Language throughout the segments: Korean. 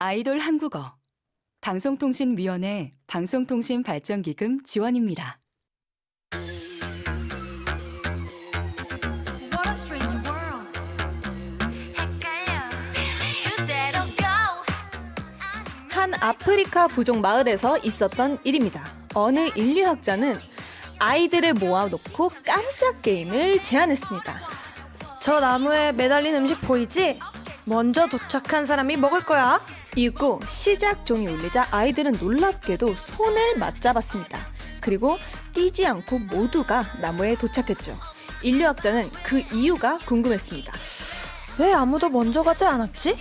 아이돌 한국어 방송통신위원회 방송통신발전기금 지원입니다. What a strange world. 한 아프리카 부족 마을에서 있었던 일입니다. 어느 인류학자는 아이들을 모아놓고 깜짝 게임을 제안했습니다. 저 나무에 매달린 음식 보이지? 먼저 도착한 사람이 먹을 거야. 이윽고 시작 종이 울리자 아이들은 놀랍게도 손을 맞잡았습니다. 그리고 뛰지 않고 모두가 나무에 도착했죠. 인류학자는 그 이유가 궁금했습니다. 왜 아무도 먼저 가지 않았지?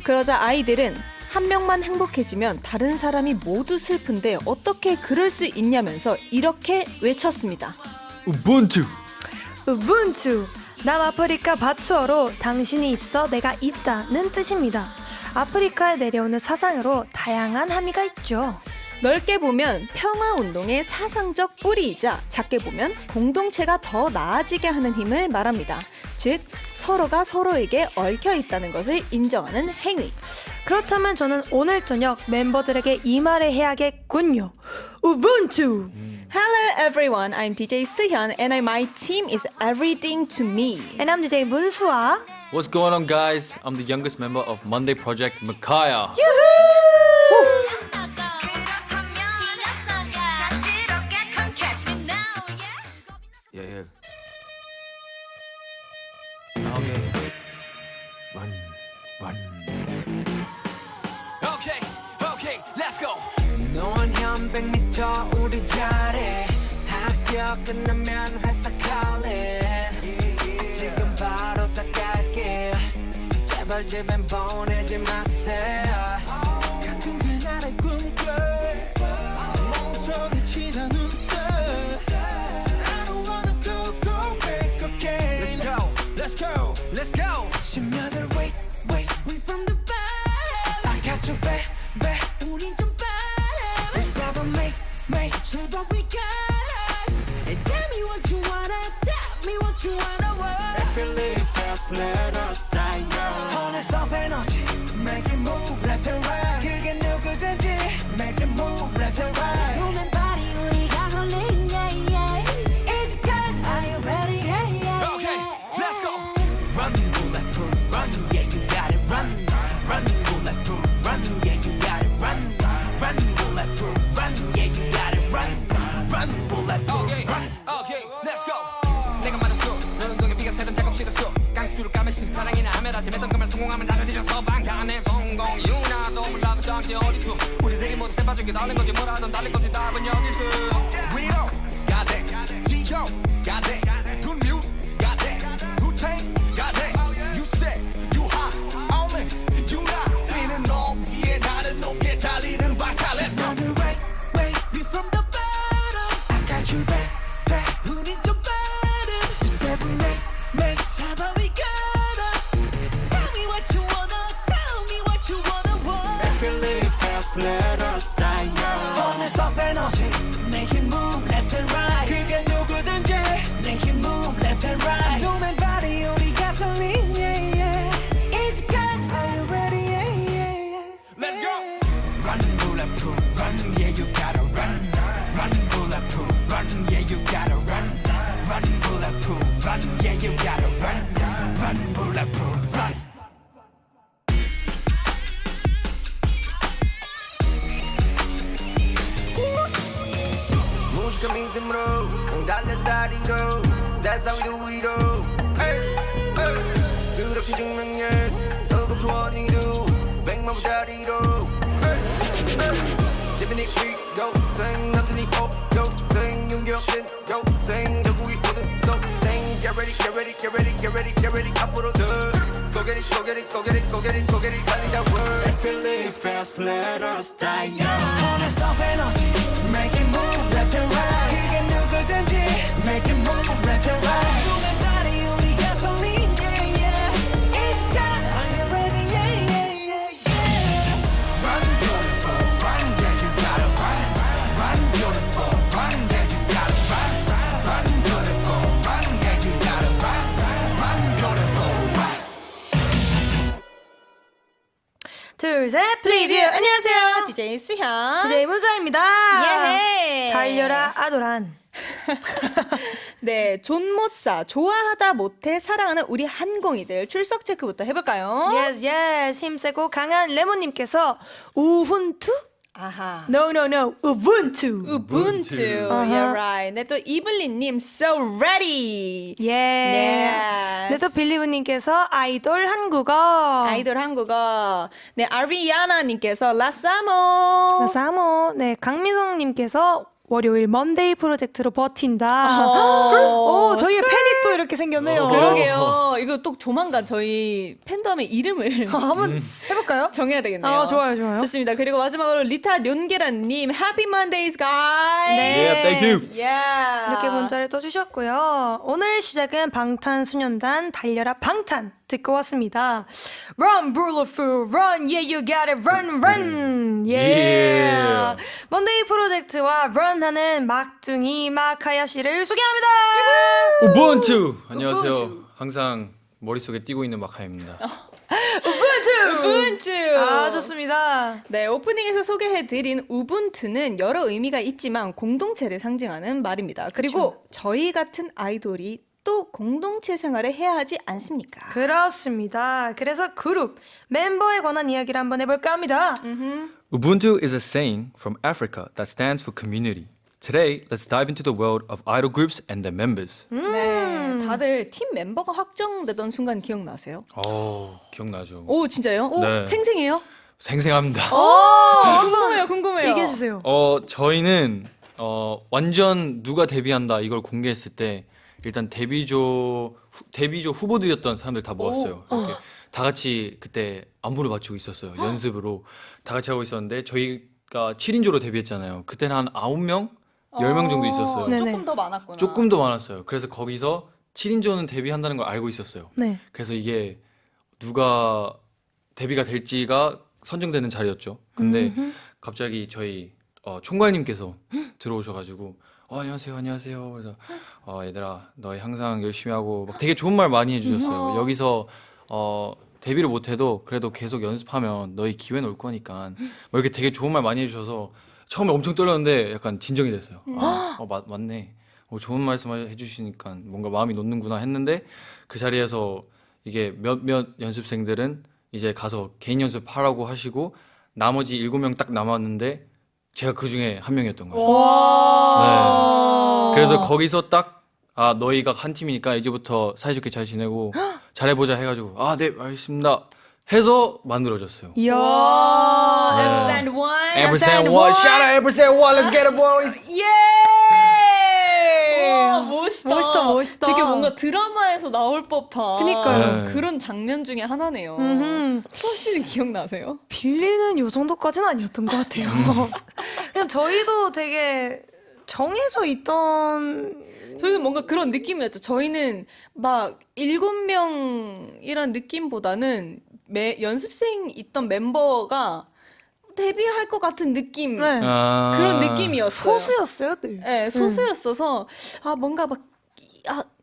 그러자 아이들은 한 명만 행복해지면 다른 사람이 모두 슬픈데 어떻게 그럴 수 있냐면서 이렇게 외쳤습니다. 우분투. 우분투. 남아프리카 바투어로 당신이 있어 내가 있다는 뜻입니다. 아프리카에 내려오는 사상으로 다양한 함의가 있죠. 넓게 보면 평화운동의 사상적 뿌리이자 작게 보면 공동체가 더 나아지게 하는 힘을 말합니다. 즉 서로가 서로에게 얽혀 있다는 것을 인정하는 행위. 그렇다면 저는 오늘 저녁 멤버들에게 이 말을 해야겠군요. 우분투. Hello everyone, I'm DJ Suhyun and my team is everything to me. And I'm DJ 문수아. What's going on, guys? I'm the youngest member of Monday Project, Micaiah. Yeah. Okay. Run. Okay, let's go. 너원 현 100m 우리 잘해. 학교 끝나면 회사 갈래. 지금 바로 다 갈게. 제발 집엔 보내지 마세요. 같은 그날의 꿈꿔. 멍석이 지나는 때. I don't wanna go back again. Let's go. 10년을 wait from the bottom. I got you back. 우린 좀 빠르. Let's have a make. 제발 we got us. And tell me what you wanna want. If you live fast, let us die young. 어느새 에너지, make it move left and right. 그게 누구든지, make it move left and right. 보면 party 우리가 설레, yeah. It's good, are you ready? Yeah. Okay, let's go. Run, bulletproof, run, yeah, you got it, run, bulletproof, run, yeah, you got it, run, bulletproof, run, yeah, you got it, run, bulletproof, okay, let's go. 내가 말했어, 너 운동에 비가 새던 작업 실었어. 강수를 까면 신사랑이나 하메라 재밌던 그만 성공하면 다들 뒤졌어. 방탄의 성공 이유나도 몰라도 잠시 어디서 우리들이 모두 새빠지게 달린 건지 뭐라든 달린 건지 답은 여기서. We don't got that, 지조 got that, good news got that, Wu-Tang got that. You say you hot, all me, you not. 뛰는 놈 위에 나는 놈에 달리는 박차. Let's go. Wait, we from the bottom. I got you back. 우린 좀 빠른. You said we make. 제발 we got us. Tell me what you wanna want. If you live fast, let us die young. 어느새 에너지, make it move left and right. 그게 누구든지, make it move left and right. 도면 party 우리가 설린, yeah. It's good, are you ready? Yeah. Let's go. Run, bulletproof, run, yeah, you gotta run. Run, bulletproof, run, yeah, you gotta run. Run, bulletproof, run, yeah, you gotta run. Run, bulletproof, run. 무식한 믿음으로 달려 다리로 That's how we do it all. 그렇게 증명했어 너도 좋아하니도 100만보다리로 재밌는 위도생 남들이 없도생 용기없는 도생 결국이 모든 소생 Get ready 앞으로 더 Go get it 달리자 word. If you live fast let us die young. 어느새 에너지 make it move left and right. 그게 누구든지 make it move left and right. 도면 party 우리가 설린, yeah. It's good, are you ready? Yeah. Run beautiful, run, yeah, you gotta run. Run beautiful, run, yeah, you gotta run. Run beautiful, run, yeah, you gotta run. Run beautiful, run. 둘, 셋, 프리뷰! 안녕하세요. DJ 수현. DJ 문서입니다. 예헤. 달려라, 아도란. 네, 존못사 좋아하다 못해 사랑하는 우리 한공이들 출석 체크부터 해볼까요? Yes, yes. 힘세고 강한 레몬님께서 우훈투? 아하. No, no, no. 우분투. 우분투. You're right. 네, 또 이블린님 so ready. 예. Yes. 네, 또 빌리브님께서 아이돌 한국어. 아이돌 한국어. 네, 아리아나님께서 라사모. 사모. 네, 강미성님께서 월요일 먼데이 프로젝트로 버틴다. 오, 오, 저희의 팬이 또 이렇게 생겼네요. 그러게요. 이거 또 조만간 저희 팬덤의 이름을 한번 해볼까요? 정해야 되겠네요. 아, 좋아요, 좋아요. 좋습니다. 그리고 마지막으로 리타 륜게란님, Happy Mondays, guys. 네. Yeah, thank you. Yeah. 이렇게 문자를 떠주셨고요. 오늘 시작은 방탄소년단 달려라 방탄 듣고 왔습니다. Run, Bulletproof, run, yeah, you got it, run, run, yeah. 먼데이 프로젝트와 런하는 막둥이 마카야 씨를 소개합니다. 우분투! 안녕하세요. 항상 머릿속에 띄고 있는 마카입니다. 우분투. 아, 좋습니다. 네, 오프닝에서 소개해드린 우분투는 여러 의미가 있지만 공동체를 상징하는 말입니다. 그리고 저희 같은 아이돌이 또 공동체 생활을 해야 하지 않습니까? 그렇습니다. 그래서 그룹 멤버에 관한 이야기를 한번 해볼까 합니다. Ubuntu is a saying from Africa that stands for community. Today, let's dive into the world of idol groups and their members. 네, 다들 팀 멤버가 확정되던 순간 기억나세요? 기억나죠? 오, 진짜요? 오, 네. 생생해요? 생생합니다. 궁금해요, 궁금해요. 얘기해주세요. 저희는 완전 누가 데뷔한다 이걸 공개했을 때 일단 데뷔조 후보들이었던 사람들 다 모았어요. 이렇게 다 같이 그때 안무를 맞추고 있었어요. 연습으로 다 같이 하고 있었는데 저희가 7인조로 데뷔했잖아요. 그때는 한 9명, 10명 정도 있었어요. 네. 조금 더 많았구나. 조금 더 많았어요. 그래서 거기서 7인조는 데뷔한다는 걸 알고 있었어요. 네. 그래서 이게 누가 데뷔가 될지가 선정되는 자리였죠. 근데 갑자기 저희 총괄님께서 들어오셔가지고 안녕하세요, 안녕하세요. 그래서 얘들아, 너희 항상 열심히 하고 막 되게 좋은 말 많이 해주셨어요. 여기서 데뷔를 못해도 그래도 계속 연습하면 너희 기회는 올 거니까 뭐 이렇게 되게 좋은 말 많이 해주셔서 처음에 엄청 떨렸는데 약간 진정이 됐어요. 맞네. 좋은 말씀 해주시니까 뭔가 마음이 놓는구나 했는데 그 자리에서 이게 몇몇 연습생들은 이제 가서 개인 연습하라고 하시고 나머지 7명 딱 남았는데 제가 그 중에 한 명이었던 거예요. 네. 그래서 거기서 딱 너희가 한 팀이니까 이제부터 사이좋게 잘 지내고 잘해보자 해가지고 네 알겠습니다 해서 만들어졌어요. 이야. Ampersand one. Ampersand one, shout out Ampersand one, let's get it boys. 예! 와, 멋있다. 멋있다, 멋있다. 되게 뭔가 드라마에서 나올 법한 그니까요. 네. 그런 장면 중에 하나네요. 사실은 기억나세요? 빌리는 요 정도까지는 아니었던 것 같아요. 그냥 저희도 되게 정해져 있던 저희는 뭔가 그런 느낌이었죠. 저희는 막 7명이란 느낌보다는 연습생 있던 멤버가 데뷔할 것 같은 느낌. 네. 그런 느낌이었어요. 소수였어요, 늘. 네, 소수였어서 뭔가 막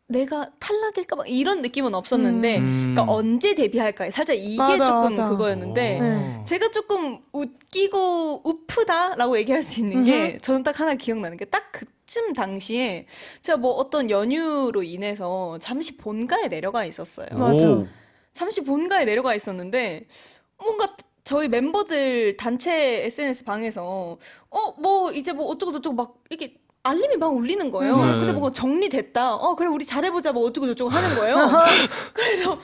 내가 탈락일까 봐 이런 느낌은 없었는데 그러니까 언제 데뷔할까 살짝 이게 맞아, 조금 맞아. 그거였는데 네. 제가 조금 웃기고 우프다라고 얘기할 수 있는 게 저는 딱 하나 기억나는 게 딱 그쯤 당시에 제가 뭐 어떤 연유로 인해서 잠시 본가에 내려가 있었어요. 맞아. 잠시 본가에 내려가 있었는데 뭔가 저희 멤버들 단체 SNS 방에서 뭐 이제 뭐 어쩌고저쩌고 막 이렇게 알림이 막 울리는 거예요. 근데 뭔가 정리됐다. 그래 우리 잘해보자 뭐 어쩌고저쩌고 하는 거예요. 그래서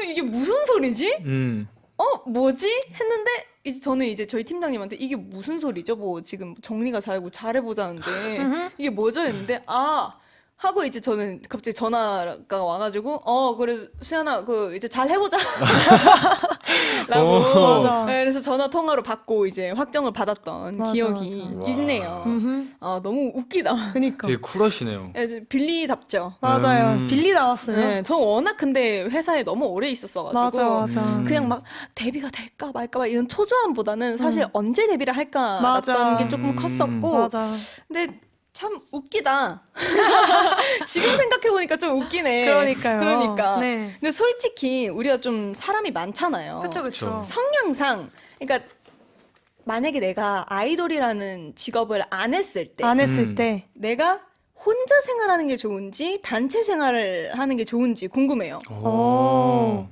이게 무슨 소리지? 뭐지? 했는데 이제 저는 이제 저희 팀장님한테 이게 무슨 소리죠? 뭐 지금 정리가 잘고 잘해보자는데 이게 뭐죠? 했는데 하고 이제 저는 갑자기 전화가 와가지고 그래 수연아 그 이제 잘 해보자 라고 맞아. 네, 그래서 전화 통화로 받고 이제 확정을 받았던 맞아, 기억이 맞아. 있네요. 너무 웃기다. 그니까. 되게 쿨하시네요. 네, 빌리답죠. 맞아요. 빌리 나왔어요. 네, 저 워낙 근데 회사에 너무 오래 있었어가지고 맞아, 맞아. 그냥 막 데뷔가 될까 말까 막 이런 초조함보다는 사실 언제 데뷔를 할까 맞아. 났던 게 조금 컸었고 맞아. 근데 참 웃기다. 지금 생각해보니까 좀 웃기네. 그러니까요. 그러니까. 네. 근데 솔직히 우리가 좀 사람이 많잖아요. 그쵸, 그쵸. 성향상 그러니까 만약에 내가 아이돌이라는 직업을 안 했을 때 안 했을 음. 때. 내가 혼자 생활하는 게 좋은지 단체 생활을 하는 게 좋은지 궁금해요. 오.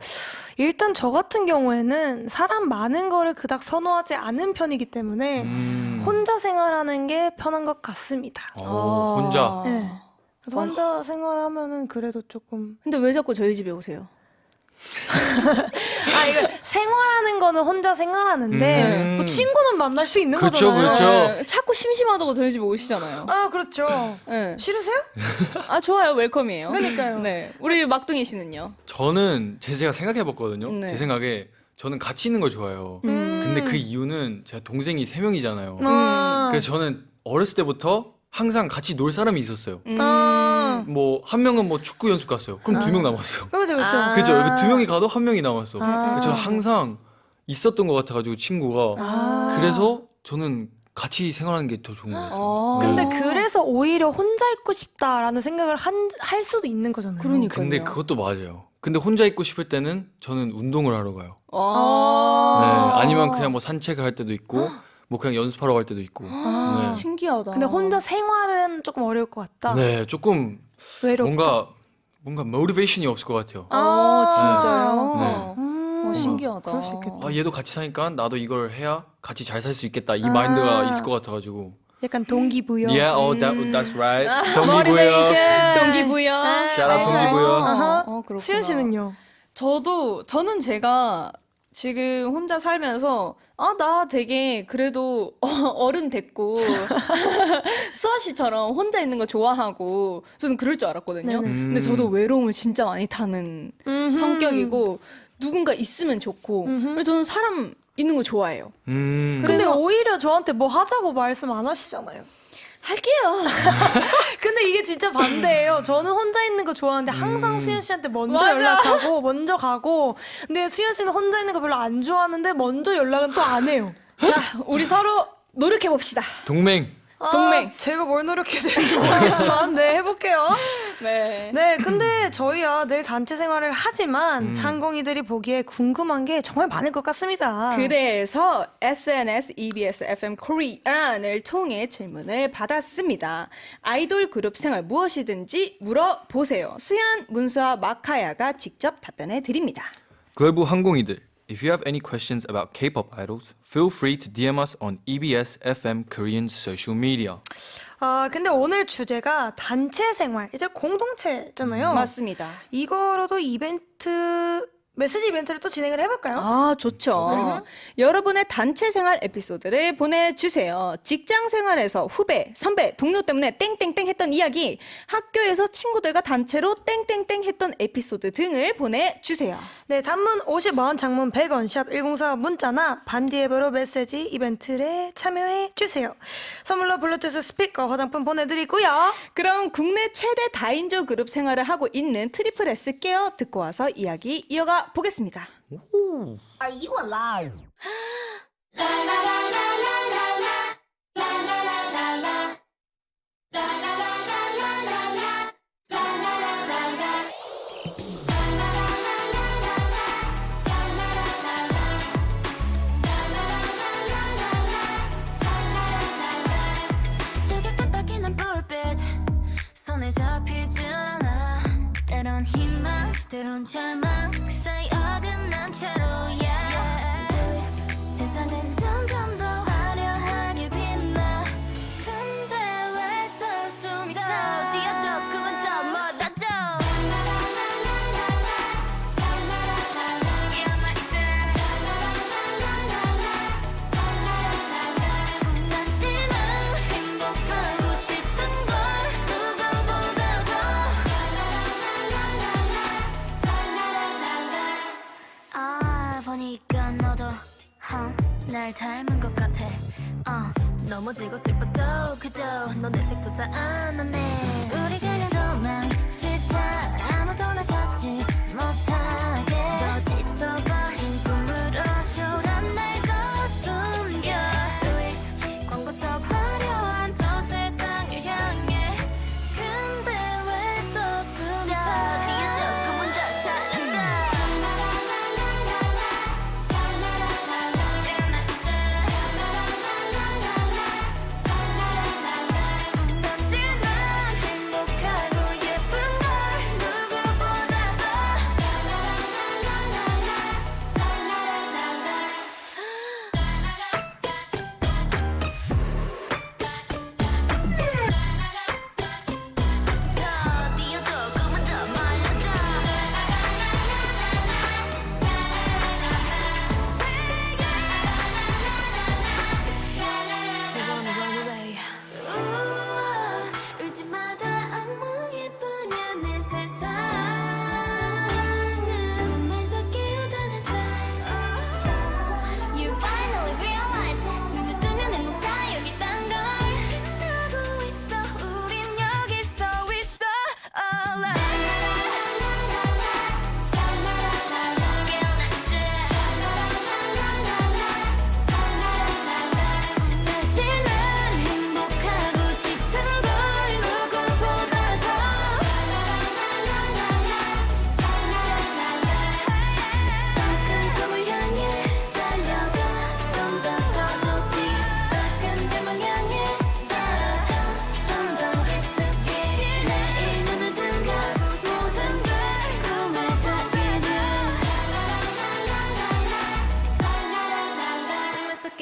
일단 저 같은 경우에는 사람 많은 거를 그닥 선호하지 않은 편이기 때문에 혼자 생활하는 게 편한 것 같습니다. 혼자. 네. 그래서 혼자 생활하면은 그래도 조금 근데 왜 자꾸 저희 집에 오세요? 이거 생활하는 거는 혼자 생활하는데 뭐 친구는 만날 수 있는 그렇죠, 거잖아요. 그렇죠. 네, 자꾸 심심하다고 저희 집에 오시잖아요. 아, 그렇죠. 네. 싫으세요? 아 좋아요, 웰컴이에요. 그러니까요. 네, 우리 막둥이 씨는요? 저는 제가 생각해봤거든요. 네. 제 생각에 저는 같이 있는 걸 좋아해요. 근데 그 이유는 제가 동생이 3명이잖아요. 아. 그래서 저는 어렸을 때부터 항상 같이 놀 사람이 있었어요. 아. 뭐 한 명은 뭐 축구 연습 갔어요. 그럼 2명 남았어요. 그렇죠, 그렇죠. 아. 그죠? 2명이 가도 1명이 남았어. 아. 그래서 저는 항상 있었던 것 같아가지고 친구가. 아. 그래서 저는 같이 생활하는 게 더 좋은 것 같아요. 근데 그래서 오히려 혼자 있고 싶다라는 생각을 할 수도 있는 거잖아요. 그러니까요. 근데 그것도 맞아요. 근데 혼자 있고 싶을 때는 저는 운동을 하러 가요. 아. 네, 아니면 그냥 뭐 산책을 할 때도 있고, 뭐 그냥 연습하러 갈 때도 있고. 네. 신기하다. 근데 혼자 생활은 조금 어려울 것 같다. 네, 조금 외롭다. 뭔가 모티베이션이 없을 것 같아요. 진짜요? 네. 신기하다. 그럴 수 있겠다. 아, 얘도 같이 사니까 나도 이걸 해야 같이 잘 살 수 있겠다. 이 마인드가 있을 것 같아가지고. 약간 동기부여. Yeah, that's right. 동기부여. 동기부여. Shout out 동기부여. 아하. 그렇구나. 수현 씨는요? 저는 제가 지금 혼자 살면서 나 되게 그래도 어른 됐고 수아 씨처럼 혼자 있는 거 좋아하고 저는 그럴 줄 알았거든요. 네네. 근데 저도 외로움을 진짜 많이 타는 성격이고 누군가 있으면 좋고 그래서 저는 사람 있는 거 좋아해요. 근데 그래서- 오히려 저한테 뭐 하자고 말씀 안 하시잖아요. 할게요. 근데 이게 진짜 반대예요. 저는 혼자 있는 거 좋아하는데 항상 수현 씨한테 먼저 맞아. 연락하고 먼저 가고, 근데 수현 씨는 혼자 있는 거 별로 안 좋아하는데 먼저 연락은 또 안 해요. 자, 우리 서로 노력해 봅시다. 동맹. 동맹. 제가 뭘 노력해야 되는지 모르겠지만 네, 해볼게요. 네. 네, 근데 저희야 늘 단체 생활을 하지만 항공이들이 보기에 궁금한 게 정말 많을 것 같습니다. 그래서 SNS EBS FM 코리안을 통해 질문을 받았습니다. 아이돌 그룹 생활 무엇이든지 물어보세요. 수연, 문수와 마카야가 직접 답변해 드립니다. 글로브 항공이들. If you have any questions about K-pop idols, feel free to DM us on EBS FM Korean social media. 근데 오늘 주제가 단체 생활, 이제 공동체잖아요. 맞습니다. 이거로도 메시지 이벤트를 또 진행을 해볼까요? 좋죠. 여러분의 단체 생활 에피소드를 보내주세요. 직장 생활에서 후배, 선배, 동료 때문에 땡땡땡 했던 이야기, 학교에서 친구들과 단체로 땡땡땡 했던 에피소드 등을 보내주세요. 네, 단문 50원, 장문 100원, 샵 1045 문자나 반디 앱으로 메시지 이벤트에 참여해 주세요. 선물로 블루투스 스피커, 화장품 보내드리고요. 그럼 국내 최대 다인조 그룹 생활을 하고 있는 트리플 S 깨어 듣고 와서 이야기 이어가 보겠습니다. 제게 깜빡이는 불빛 손에 잡히질 않아 때론 희망 때론 절망 그 사이 어긋난 채로 yeah. 세상은 점점 더 화려하게 빛나 근데 왜 또 숨이 차 뛰어도 꿈은 더 멀어져 You're my 사실 난 행복하고 싶은 걸 누구보다도 보니까 너도 날 닮은 것 같아 넘어지고 슬퍼도 그저 너네 색조차 안 하네 우리 그냥 도망치자 아무도 나 찾지 못하게 더 짙어버린 꿈으로 초란 날 숨겨 Sweet 광고 속 화려한 저 세상을 향해 근데 왜 또 숨차 뛰어도 꿈은 더 사라져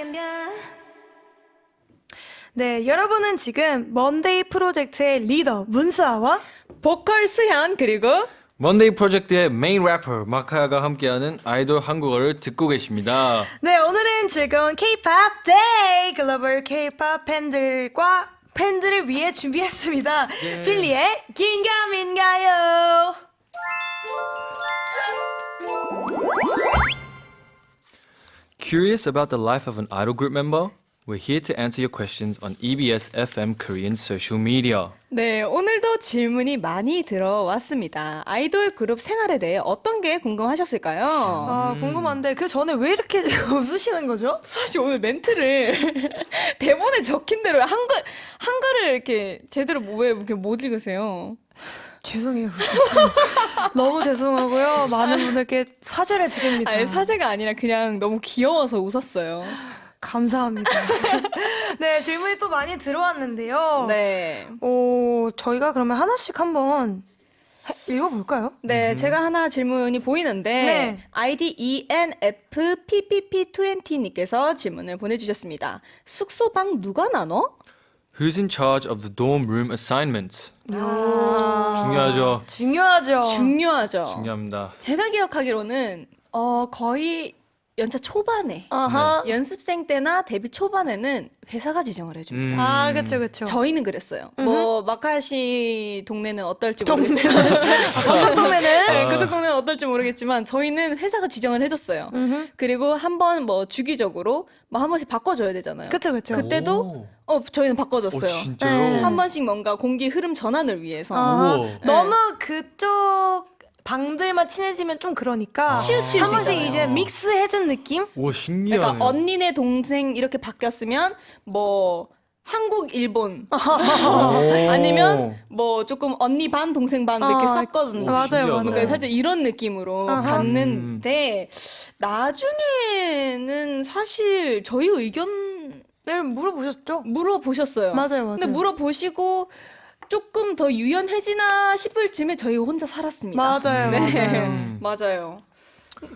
되면 네, 여러분은 지금 먼데이 프로젝트의 리더 문수아와 보컬 수현 그리고 먼데이 프로젝트의 메인 래퍼 마카야가 함께하는 아이돌 한국어를 듣고 계십니다. 네, 오늘은 즐거운 K-pop 데이 글로벌 K-pop 팬들을 위해 준비했습니다. 필리의 긴가민가요. Curious about the life of an idol group member? We're here to answer your questions on EBS FM Korean social media. 네, 오늘도 질문이 많이 들어왔습니다. 아이돌 그룹 생활에 대해 어떤 게 궁금하셨을까요? 아, 궁금한데 그 전에 왜 이렇게 웃으시는 거죠? 사실 오늘 멘트를 대본에 적힌 대로 한글을 이렇게 제대로 왜 이렇게 못 읽으세요? 죄송해요. 너무 죄송하고요. 많은 분들께 사죄를 드립니다. 아니, 사죄가 아니라 그냥 너무 귀여워서 웃었어요. 감사합니다. 네, 질문이 또 많이 들어왔는데요. 네. 저희가 그러면 하나씩 한번 읽어볼까요? 네, 제가 하나 질문이 보이는데 네. 아이디 ENFPPP20님께서 질문을 보내주셨습니다. 숙소방 누가 나눠? Who's in charge of the dorm room assignments? 중요하죠. 중요하죠. 중요하죠. 중요합니다. 제가 기억하기로는 거의 연차 초반에 아하. 연습생 때나 데뷔 초반에는 회사가 지정을 해줍니다. 아, 그쵸, 그쵸. 저희는 그랬어요. 뭐 마카야 씨 동네는 어떨지 모르겠지만 그쪽 동네는? 네, 그쪽 동네는 어떨지 모르겠지만 저희는 회사가 지정을 해줬어요. 그리고 한번 뭐 주기적으로 뭐 한 번씩 바꿔줘야 되잖아요. 그쵸, 그쵸. 그때도 저희는 바꿔줬어요. 진짜요? 한 번씩 뭔가 공기 흐름 전환을 위해서 아하. 우와. 너무 그쪽 방들만 친해지면 좀 그러니까 치우칠 한 수 번씩 있잖아요. 이제 믹스해준 느낌? 와, 신기하네. 그러니까 언니네 동생 이렇게 바뀌었으면 뭐 한국 일본 아니면 뭐 조금 언니 반 동생 반 이렇게 섞거든요. 맞아요, 신기하다. 맞아요. 그러니까 살짝 이런 느낌으로 갔는데 나중에는 사실 저희 의견을 물어보셨죠? 물어보셨어요. 맞아요, 맞아요. 근데 물어보시고 조금 더 유연해지나 싶을 즈음에 저희 혼자 살았습니다. 맞아요, 네. 맞아요. 맞아요.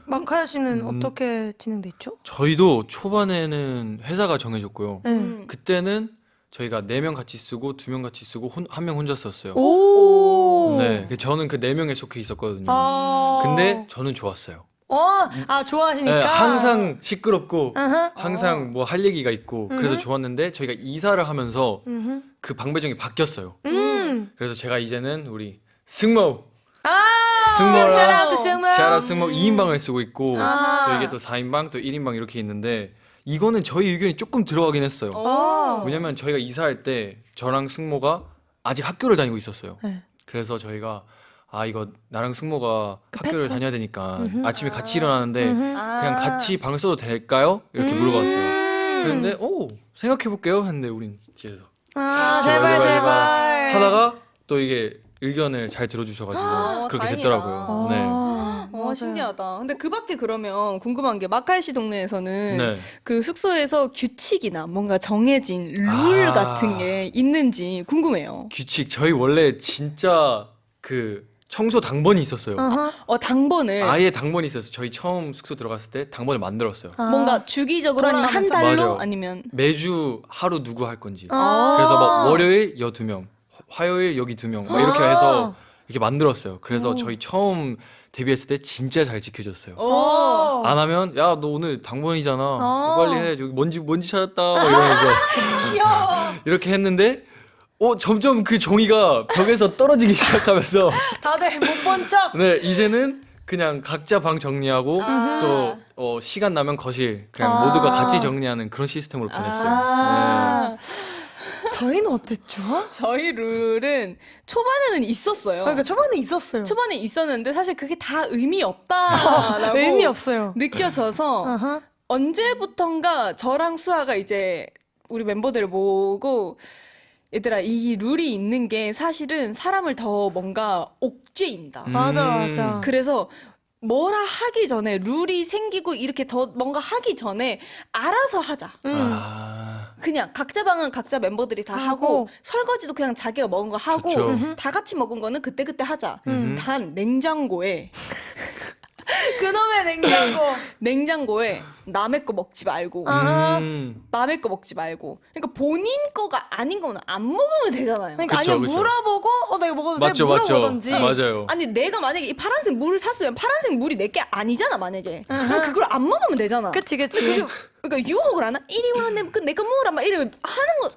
마카야 씨는 어떻게 진행돼 있죠? 저희도 초반에는 회사가 정해졌고요. 네. 그때는 저희가 4명 같이 쓰고 2명 같이 쓰고 한 명 혼자 썼어요. 오. 네, 저는 그 4명에 속해 있었거든요. 아. 근데 저는 좋았어요. 좋아하시니까. 네, 항상 시끄럽고 아하. 항상 뭐 할 얘기가 있고 그래서 좋았는데 저희가 이사를 하면서 그 방배정이 바뀌었어요. 그래서 제가 이제는 우리 승모 승모랑 샤라우트 승모. 샤라 승모 2인방을 쓰고 있고 아하. 또 이게 또 4인방 또 1인방 이렇게 있는데 이거는 저희 의견이 조금 들어가긴 했어요. 왜냐면 저희가 이사할 때 저랑 승모가 아직 학교를 다니고 있었어요. 네. 그래서 저희가 이거 나랑 승모가 학교를 다녀야 되니까 아침에 같이 일어나는데 그냥 같이 방을 써도 될까요? 이렇게 물어봤어요. 그런데 생각해볼게요 했는데 우린 뒤에서 제발. 하다가 또 이게 의견을 잘 들어주셔가지고 그렇게 다행이다. 됐더라고요. 네. 맞아요. 신기하다. 근데 그 밖에 그러면 궁금한 게 마카이 씨 동네에서는 네. 그 숙소에서 규칙이나 뭔가 정해진 룰 같은 게 있는지 궁금해요. 규칙 저희 원래 진짜 그 청소 당번이 있었어요. 당번을 아예 당번이 있었어요. 저희 처음 숙소 들어갔을 때 당번을 만들었어요. 뭔가 주기적으로 아니면 한 돌아가면서. 달로 맞아요. 아니면 매주 하루 누구 할 건지. 그래서 막 월요일 여 2명, 화요일 여기 2명 막 이렇게 해서 이렇게 만들었어요. 그래서 저희 처음 데뷔했을 때 진짜 잘 지켜줬어요. 안 하면 야 너 오늘 당번이잖아. 빨리 해. 여기 먼지 찾았다. 막 이러면서 이렇게 했는데 점점 그 종이가 벽에서 떨어지기 시작하면서 다들 못 본 척. 네 이제는 그냥 각자 방 정리하고 또 시간 나면 거실 그냥 모두가 같이 정리하는 그런 시스템으로 보냈어요. 네. 저희는 어땠죠? 저희 룰은 초반에는 있었어요. 그러니까 초반에 있었어요. 초반에 있었는데 사실 그게 다 의미 없다라고 의미 없어요. 느껴져서 아하. 언제부턴가 저랑 수아가 이제 우리 멤버들을 모으고 얘들아 이 룰이 있는 게 사실은 사람을 더 뭔가 옥죄인다. 맞아. 그래서 뭐라 하기 전에 룰이 생기고 이렇게 더 뭔가 하기 전에 알아서 하자. 그냥 각자 방은 각자 멤버들이 다 하고 설거지도 그냥 자기가 먹은 거 하고 좋죠. 다 같이 먹은 거는 그때그때 하자. 단 냉장고에 그놈의 냉장고. 냉장고에 남의 거 먹지 말고 남의 거 먹지 말고 그러니까 본인 거가 아닌 거는 안 먹으면 되잖아요. 그러니까 그쵸, 아니면 그쵸. 물어보고 나 이거 먹어도 돼? 맞죠. 물어보던지. 맞아요. 아니 내가 만약에 이 파란색 물을 샀으면 파란색 물이 내 게 아니잖아 만약에. 그럼 그걸 안 먹으면 되잖아. 그치. 그러니까 유혹을 하나? 이리 와 내거 먹으라 막 이러면 하는 거.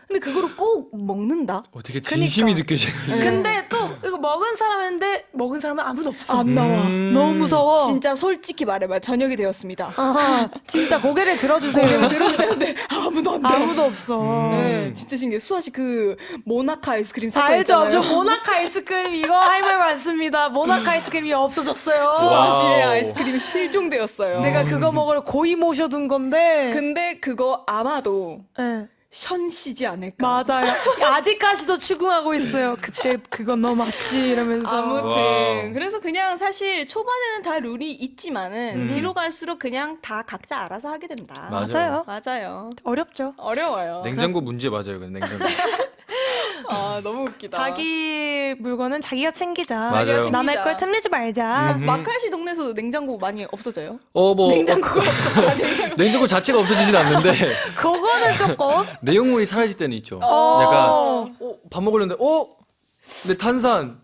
근데 그거를 꼭 먹는다? 되게 진심이 느껴지는. 근데 또 이거 먹은 사람인데 먹은 사람은 아무도 없어. 안 나와. 너무 무서워. 진짜 솔직히 말해봐 저녁이 되었습니다. 아하, 진짜 고개를 들어주세요. 들어주세요. 근데 아무도 안 돼. 아무도 없어. 네, 진짜 신기해. 수아 씨 그 모나카 아이스크림 사건 알죠? 있잖아요. 저 모나카 아이스크림 이거 할 말 많습니다. 모나카 아이스크림이 없어졌어요. 수아 씨의 와우. 아이스크림이 실종되었어요. 내가 그거 먹으러 고이 모셔둔 건데. 근데 그거 아마도 네, 현 씨지 않을까. 맞아요. 아직까지도 추궁하고 있어요. 그때 그건 너 맞지? 이러면서. 아무튼 와우. 그래서 그냥 사실 초반에는 다 룰이 있지만은 뒤로 갈수록 그냥 다 각자 알아서 하게 된다. 맞아요. 맞아요. 어렵죠. 어려워요. 냉장고 문제 맞아요. 근데 냉장고. 아 너무 웃기다. 자기 물건은 자기가 챙기자. 맞아요. 남의 챙기자. 걸 틈내지 말자. 마카야 씨 동네에서도 냉장고 많이 없어져요? 뭐 냉장고가 없어. 냉장고. 냉장고 자체가 없어지진 않는데 그거는 조금. 내용물이 사라질 때는 있죠. 약간 밥 먹으려는데 내 탄산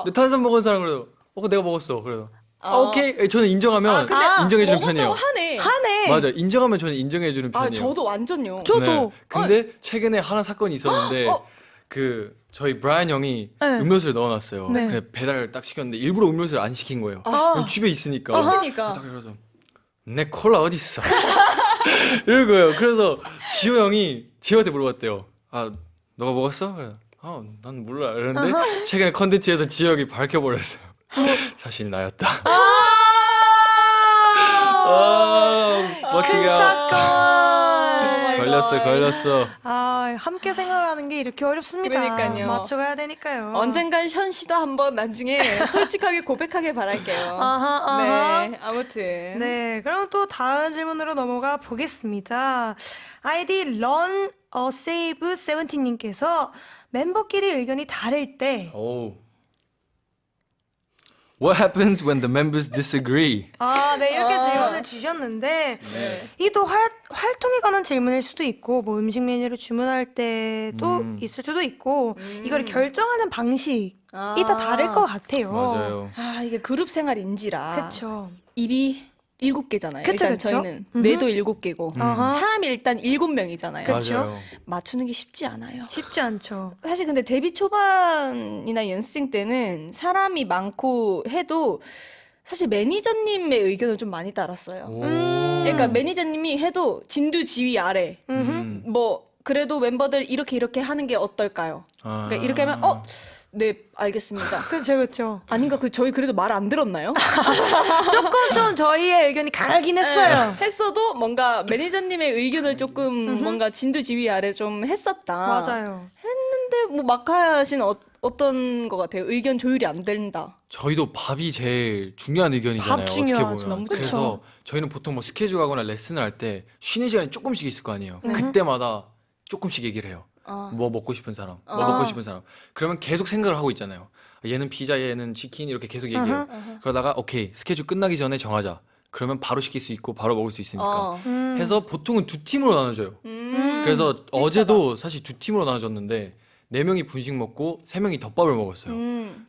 내 탄산 먹은 사람 그래도 그거 내가 먹었어. 그래서 오케이. 저는 인정하면 인정해주는 편이에요. 먹었다고 하네. 하네. 맞아. 인정하면 저는 인정해주는 편이에요. 저도 완전요. 저도. 네. 근데 최근에 하나 사건이 있었는데 그 저희 브라이언 형이 네. 음료수를 넣어놨어요. 네. 그래서 배달을 딱 시켰는데 일부러 음료수를 안 시킨 거예요. 그냥 집에 있으니까. 있으니까. 딱 이러면서 내 콜라 어디 있어? 이런 거예요. 그래서 지호 형이 지호한테 물어봤대요. 아 너가 먹었어? 그래. 난 몰라. 이랬는데 최근에 컨텐츠에서 지호 형이 밝혀버렸어요. 사실 나였다. 큰 멋지게 사건. 걸렸어. 함께 생활하는 게 이렇게 어렵습니다. 그러니까요. 맞춰가야 되니까요. 언젠간 현 씨도 한번 나중에 솔직하게 고백하길 바랄게요. 아하. 네, 아무튼. 네, 그럼 또 다음 질문으로 넘어가 보겠습니다. 아이디 run a save 17님께서 멤버끼리 의견이 다를 때 오. What happens when the members disagree? 네, 이렇게 질문을 주셨는데 네. 이게 또 활동에 관한 질문일 수도 있고 뭐 음식 메뉴를 주문할 때도 있을 수도 있고 이걸 결정하는 방식이 다 다를 것 같아요. 맞아요. 이게 그룹 생활인지라. 그쵸. 입이 7개잖아요. 그쵸, 일단 그쵸. 저희는 뇌도 7개고 아하. 사람이 일단 7명이잖아요. 그쵸. 맞아요. 맞추는 게 쉽지 않아요. 쉽지 않죠. 사실 근데 데뷔 초반이나 연습생 때는 사람이 많고 해도 사실 매니저님의 의견을 좀 많이 따랐어요. 오. 그러니까 매니저님이 해도 진두지휘 아래 뭐 그래도 멤버들 이렇게 하는 게 어떨까요? 그러니까 이렇게 하면 네 알겠습니다. 그쵸. 아닌가 저희 그래도 말 안 들었나요? 조금 좀 저희의 의견이 강하긴 했어요. 했어도 뭔가 매니저님의 의견을 조금 뭔가 진두지휘 아래 좀 했었다. 맞아요. 근데 뭐 마카야 씨는 어떤 것 같아요? 의견 조율이 안 된다. 저희도 밥이 제일 중요한 의견이잖아요. 밥 어떻게 중요하죠. 보면. 너무 그래서 저희는 보통 뭐 스케줄 하거나 레슨을 할 때 쉬는 시간이 조금씩 있을 거 아니에요. 그때마다 조금씩 얘기를 해요. 뭐 먹고 싶은 사람, 뭐 먹고 싶은 사람. 그러면 계속 생각을 하고 있잖아요. 얘는 피자, 얘는 치킨 이렇게 계속 얘기해요. 그러다가 오케이 스케줄 끝나기 전에 정하자. 그러면 바로 시킬 수 있고 바로 먹을 수 있으니까. 해서 보통은 두 팀으로 나눠져요. 그래서 어제도 사실 두 팀으로 나눠졌는데 4명이 분식 먹고 3명이 덮밥을 먹었어요.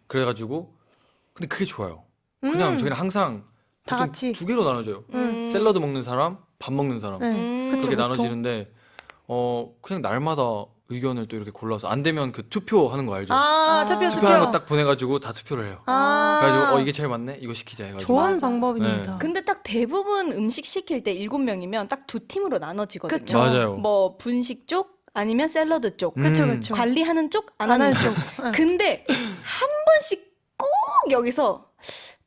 그래가지고 근데 그게 좋아요. 그냥 저희는 항상 다 보통 같이. 2개로 나눠져요. 샐러드 먹는 사람, 밥 먹는 사람 네. 그렇게 그쵸. 나눠지는데 그냥 날마다 의견을 또 이렇게 골라서 안 되면 그 투표하는 거 알죠? 투표. 투표하는 거 딱 보내가지고 다 투표를 해요. 그래가지고 이게 제일 맞네? 이거 시키자 해가지고. 좋은 맞아. 방법입니다. 네. 근데 딱 대부분 음식 시킬 때 7명이면 딱 두 팀으로 나눠지거든요. 그쵸. 맞아요. 뭐 분식 쪽 아니면 샐러드 쪽. 그쵸. 관리하는 쪽, 안 안 하는 하는 쪽. 근데 한 번씩 꼭 여기서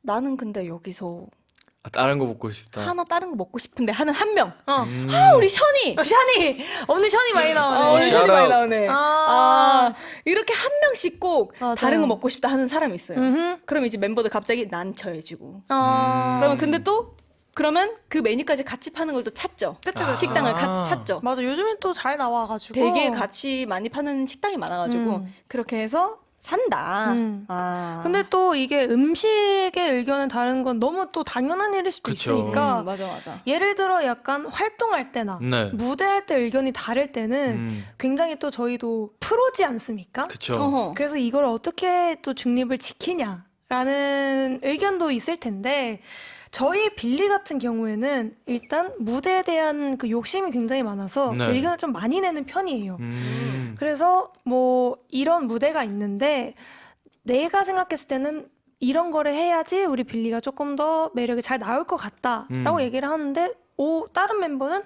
나는 근데 여기서 다른 거 먹고 싶다. 하나 다른 거 먹고 싶은데 하는 한 명. 음. 우리 션이. 오늘 션이 많이 나오네. 오늘 션이 많이 나오네. 아. 이렇게 한 명씩 꼭 맞아요. 다른 거 먹고 싶다 하는 사람이 있어요. 그럼 이제 멤버들 갑자기 난처해지고. 그러면 근데 또 그러면 그 메뉴까지 같이 파는 걸 또 찾죠. 그쵸. 식당을 같이 찾죠. 맞아, 요즘엔 또 잘 나와가지고. 되게 같이 많이 파는 식당이 많아가지고 그렇게 해서 산다. 근데 또 이게 음식의 의견은 다른 건 너무 또 당연한 일일 수도 그쵸. 있으니까 맞아 맞아. 예를 들어 약간 활동할 때나 네. 무대할 때 의견이 다를 때는 굉장히 또 저희도 프로지 않습니까? 그쵸. 어허. 그래서 이걸 어떻게 또 중립을 지키냐라는 의견도 있을 텐데 저희 빌리 같은 경우에는 일단 무대에 대한 그 욕심이 굉장히 많아서 네. 의견을 좀 많이 내는 편이에요. 그래서 뭐 이런 무대가 있는데 내가 생각했을 때는 이런 거를 해야지 우리 빌리가 조금 더 매력이 잘 나올 것 같다라고 얘기를 하는데 다른 멤버는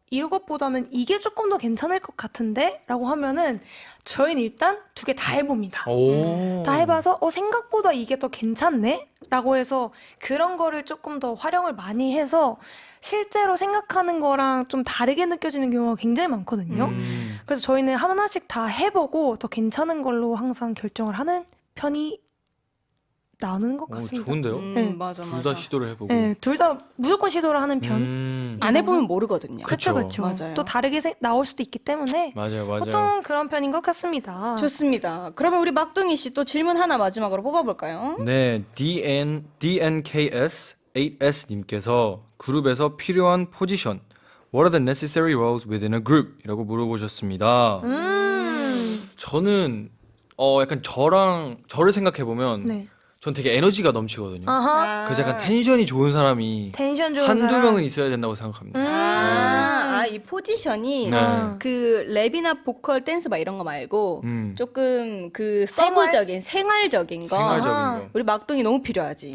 이것보다는 이게 조금 더 괜찮을 것 같은데? 라고 하면은 저희는 일단 2개 다 해봅니다. 오. 다 해봐서 생각보다 이게 더 괜찮네? 라고 해서 그런 거를 조금 더 활용을 많이 해서 실제로 생각하는 거랑 좀 다르게 느껴지는 경우가 굉장히 많거든요. 그래서 저희는 하나씩 다 해보고 더 괜찮은 걸로 항상 결정을 하는 편이 나는 것 오, 같습니다. 좋은데요? 네. 맞아 둘 맞아. 다 시도를 해보고. 네, 둘 다 무조건 시도를 하는 편. 안 해보면 모르거든요. 그쵸, 그쵸. 그쵸. 맞아요. 또 다르게 나올 수도 있기 때문에 맞아요, 맞아요. 보통 그런 편인 것 같습니다. 좋습니다. 그러면 우리 막둥이 씨 또 질문 하나 마지막으로 뽑아볼까요? 네, DNKS8S 님께서 그룹에서 필요한 포지션 What are the necessary roles within a group? 이라고 물어보셨습니다. 저는 약간 저를 생각해 보면 네. 전 되게 에너지가 넘치거든요. 아하. 그래서 약간 텐션이 좋은 사람이 텐션 좋은 한두 사람. 명은 있어야 된다고 생각합니다. 이 포지션이 네. 그 랩이나 보컬, 댄스 막 이런 거 말고 음. 조금 그 서브적인 생활적인 거 생활적인 아하. 거. 우리 막둥이 너무 필요하지. 네.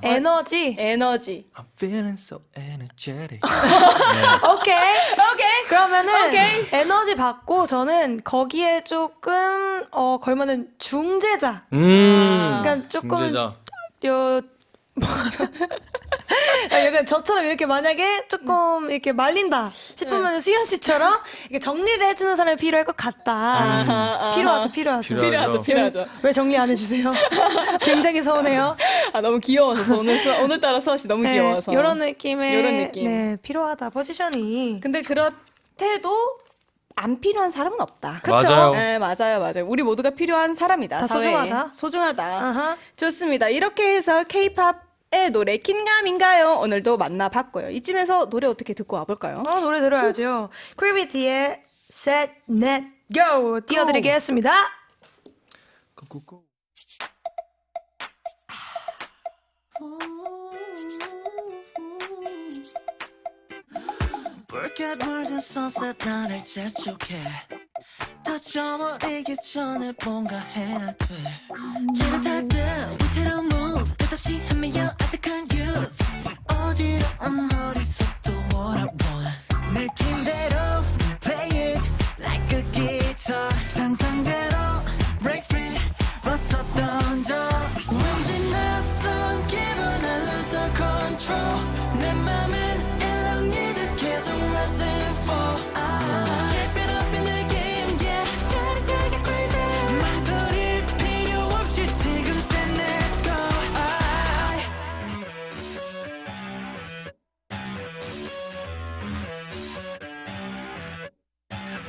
에너지. 에너지. I'm feeling so energetic. 오케이. 그러면은 오케이. 에너지 받고 저는 거기에 조금 걸맞는 중재자. 그러니까 조금 중재자. 약간 저처럼 이렇게 만약에 조금 이렇게 말린다 싶으면 수현 씨처럼 이렇게 정리를 해주는 사람이 필요할 것 같다. 필요하죠. 필요하죠. 왜 정리 안 해주세요? 굉장히 서운해요. 너무 귀여워서 오늘따라 수아씨 너무 귀여워서. 이런 느낌의 요런 느낌. 네, 필요하다 포지션이. 근데 그렇대도 안 필요한 사람은 없다. 그쵸? 맞아요. 네, 맞아요. 우리 모두가 필요한 사람이다. 다 사회에. 소중하다. 아하. 좋습니다. 이렇게 해서 K-팝의 노래 킹감인가요? 오늘도 만나봤고요. 이쯤에서 노래 어떻게 듣고 와볼까요? 노래 들어야죠. 크리비티의 Set Net Go 띄워드리겠습니다. 꾹꾹꾹. Burkett 물든 sunset 나를 재촉해 더 저물이기 전에 뭔가 해야 돼 지긋할 때 위태로운 move 끝없이 헤매여 아득한 youth 어지러운 머릿속도 what I want 느낌대로 play it like a guitar 상상대로 break free 벗어 던져 왠지 낯선 기분 I lose all control 내 맘은 일렁이듯 계속 rushing for keep it up in the game yeah 짜릿하게 crazy 말소릴 필요 없이 지금 say let's go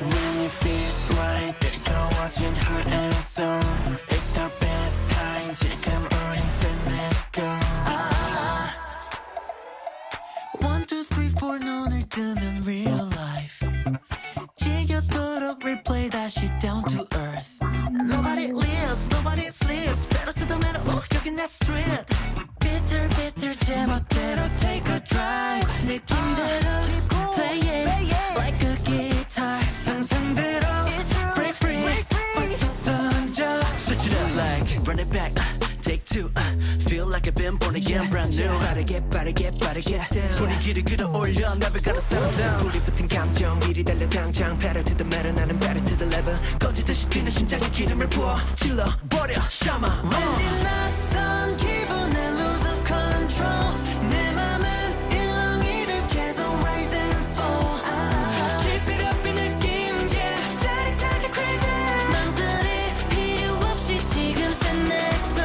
When it feels right 뜨거워진 heart and soul It's the best time 지금 우린 say let's go 1, 2, 3, 4 눈을 뜨면 real life 지겹도록 replay 다시 down to earth Nobody lives, nobody sleeps Pedal to the metal, 여긴 내 street 비틀 비틀 제멋대로 take a drive 느낌대로 play it like a guitar 상상대로 break free 벗어 던져 Switch it up like run it back take two feel like I've been born again brand new 빠르게 분위기를 끌어올려 never gonna settle down 불이 붙은 감정 이리 달려 당장 pedal to the metal 나는 better to the level 꺼지듯이 뛰는 심장에 기름을 부어 질러버려 샤마 왠지 낯선 기분에 lose all control 내 맘은 일렁이듯 계속 rise and fall keep it up 이 느낌 yeah 짜릿하게 crazy 망설일 필요 없이 지금 say let's go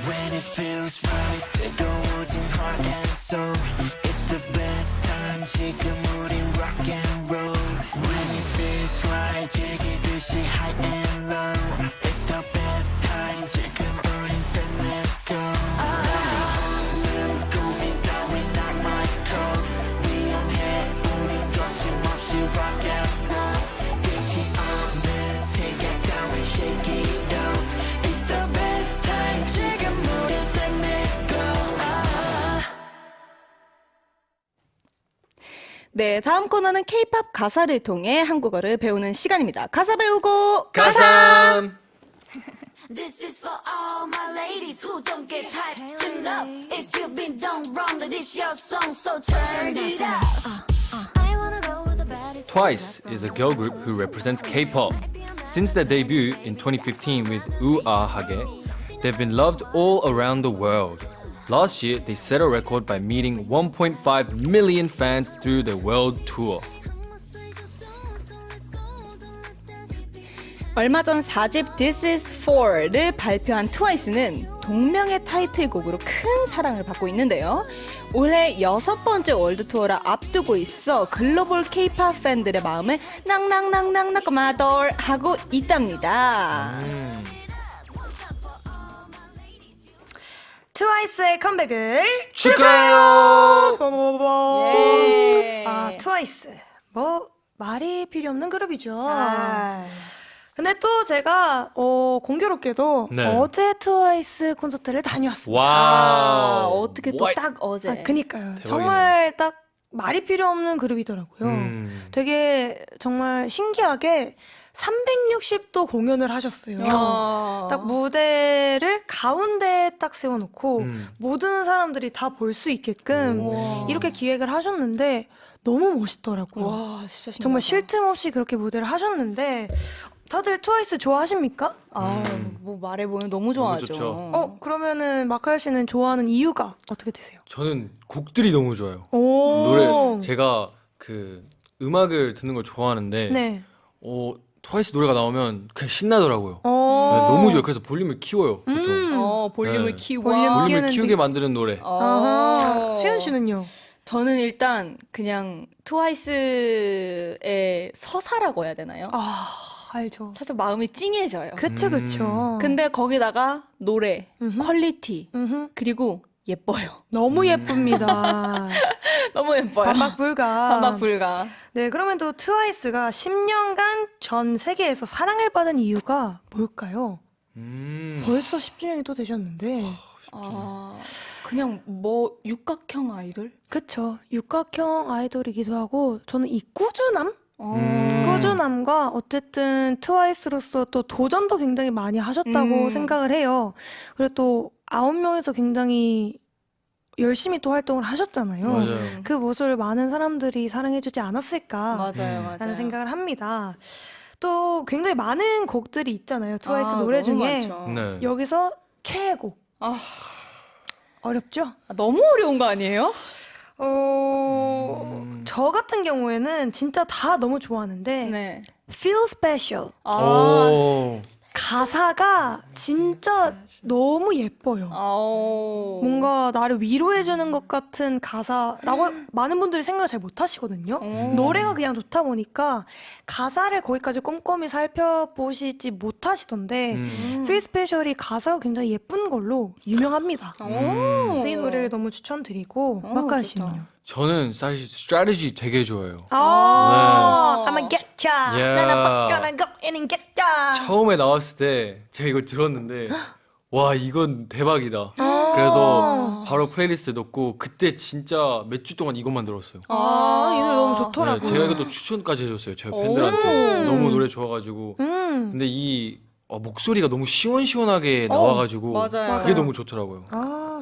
When it feels right 뜨거워진 heart and soul It's the best time 지금 우린 rock and roll When it feels right 즐기듯이 high and low It's the best time 지금 우린 set let go 없는 꿈이 따윈 난 Michael 위험해 우린 거침없이 rock and roll 끝이 없는 세계 따윈 shake it off It's the best time 지금 우린 set let go 네, 다음 코너는 K-pop 가사를 통해 한국어를 배우는 시간입니다. 가사 배우고 가삼! This is for all my ladies who don't get hyped to love. If you've been done wrong, then this your song, so turn it up. I wanna go with the baddest. Twice is a girl group who represents K-pop. Since their debut in 2015 with 우아하게, they've been loved all around the world. Last year, they set a record by meeting 1.5 million fans through their world tour. 얼마 전 4집 This is For를 발표한 트와이스는 동명의 타이틀곡으로 큰 사랑을 받고 있는데요. 올해 6번째 월드 투어를 앞두고 있어 글로벌 K-pop 팬들의 마음을 낭낭낭낭낭마돌 하고 있답니다. 트와이스의 컴백을 축하해요! 뽀뽀뽀뽀. 예. 아, 트와이스. 뭐 말이 필요 없는 그룹이죠. 아. 근데 또 제가 공교롭게도 네. 어제 트와이스 콘서트를 다녀왔습니다. 아, 와우. 어떻게 또 딱 어제. 아, 그니까요. 대박이네. 정말 딱 말이 필요 없는 그룹이더라고요. 되게 정말 신기하게 360도 공연을 하셨어요. 딱 무대를 가운데에 딱 세워놓고 모든 사람들이 다 볼 수 있게끔 오. 이렇게 기획을 하셨는데 너무 멋있더라고요. 와, 진짜 신기하다. 정말 쉴 틈 없이 그렇게 무대를 하셨는데 다들 트와이스 좋아하십니까? 아, 뭐 말해보면 너무 좋아하죠. 좋죠. 그러면은 마카엘 씨는 좋아하는 이유가 어떻게 되세요? 저는 곡들이 너무 좋아요. 오. 노래 제가 그 음악을 듣는 걸 좋아하는데 네. 트와이스 노래가 나오면 그냥 신나더라고요. 네, 어. 너무 좋아요. 그래서 볼륨을 키워요. 보통. 볼륨을 네. 키워. 볼륨 볼륨을 키우는 키우게 만드는 노래. 아하. 수현 씨는요? 저는 일단 그냥 트와이스의 서사라고 해야 되나요? 아, 알죠. 살짝 마음이 찡해져요. 그쵸, 그쵸. 근데 거기다가 노래, 음흠. 퀄리티, 음흠. 그리고 예뻐요. 너무 예쁩니다. 너무 예뻐요. 반박 불가. 반박 불가. 네, 그러면 또 트와이스가 10년간 전 세계에서 사랑을 받은 이유가 뭘까요? 벌써 10주년이 또 되셨는데. 아, 그냥 뭐 육각형 아이돌? 그쵸. 육각형 아이돌이기도 하고, 저는 이 꾸준함? 어. 꾸준함과 어쨌든 트와이스로서 또 도전도 굉장히 많이 하셨다고 생각을 해요. 그리고 또 9명에서 굉장히 열심히 또 활동을 하셨잖아요. 맞아요. 그 모습을 많은 사람들이 사랑해주지 않았을까 맞아요, 맞아요. 라는 생각을 합니다. 또 굉장히 많은 곡들이 있잖아요. 트와이스 아, 노래 너무 중에 많죠. 네. 여기서 최애곡 아, 어렵죠? 너무 어려운 거 아니에요? 저 같은 경우에는 진짜 다 너무 좋아하는데 네. Feel Special 아, 오. 가사가 진짜 너무 예뻐요. 아오. 뭔가 나를 위로해주는 것 같은 가사라고 많은 분들이 생각을 잘 못하시거든요. 노래가 그냥 좋다 보니까 가사를 거기까지 꼼꼼히 살펴보시지 못하시던데 Feel Special이 가사가 굉장히 예쁜 걸로 유명합니다. 그래서 이 노래를 너무 추천드리고 마카엘 씨는요? 저는 사실 스트래티지 되게 좋아해요. I'ma get ya. Yeah. 나는 gonna go in and get ya. 처음에 나왔을 때 제가 이걸 들었는데 와 이건 대박이다. 그래서 바로 플레이리스트에 넣고 그때 진짜 몇 주 동안 이것만 들었어요. 이 노래 너무 네, 좋더라고요. 제가 이것도 추천까지 해줬어요. 제 팬들한테 너무 노래 좋아가지고. 근데 이 목소리가 너무 시원시원하게 나와가지고 맞아요. 그게 너무 좋더라고요.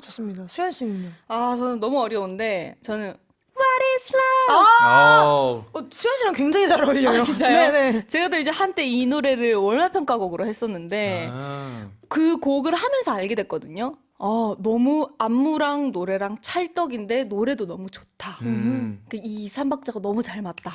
좋습니다. 수현 씨는요? 저는 너무 어려운데 저는 What is love? 아우. 수현 씨랑 굉장히 잘 어울려요. 진짜요? 네네. 제가 또 이제 한때 이 노래를 월말평가곡으로 했었는데 아. 그 곡을 하면서 알게 됐거든요. 너무 안무랑 노래랑 찰떡인데 노래도 너무 좋다. 이 3박자가 너무 잘 맞다.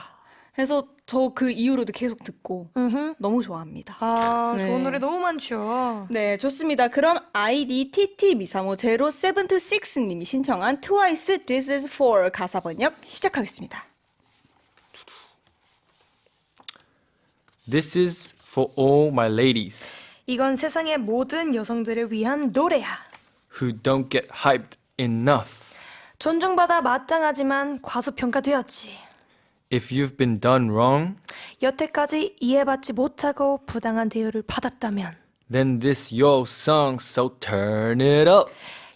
그래서 저 그 이후로도 계속 듣고 너무 좋아합니다. 아, 네. 좋은 노래 너무 많죠. 네, 좋습니다. 그럼 아이디 TT미사모0726님이 신청한 트와이스 This is for 가사 번역 시작하겠습니다. This is for all my ladies 이건 세상의 모든 여성들을 위한 노래야. who don't get hyped enough. 존중받아 마땅하지만 과소평가되었지. If you've been done wrong, 여태까지 이해받지 못하고 부당한 대우를 받았다면 then this your song, so turn it up.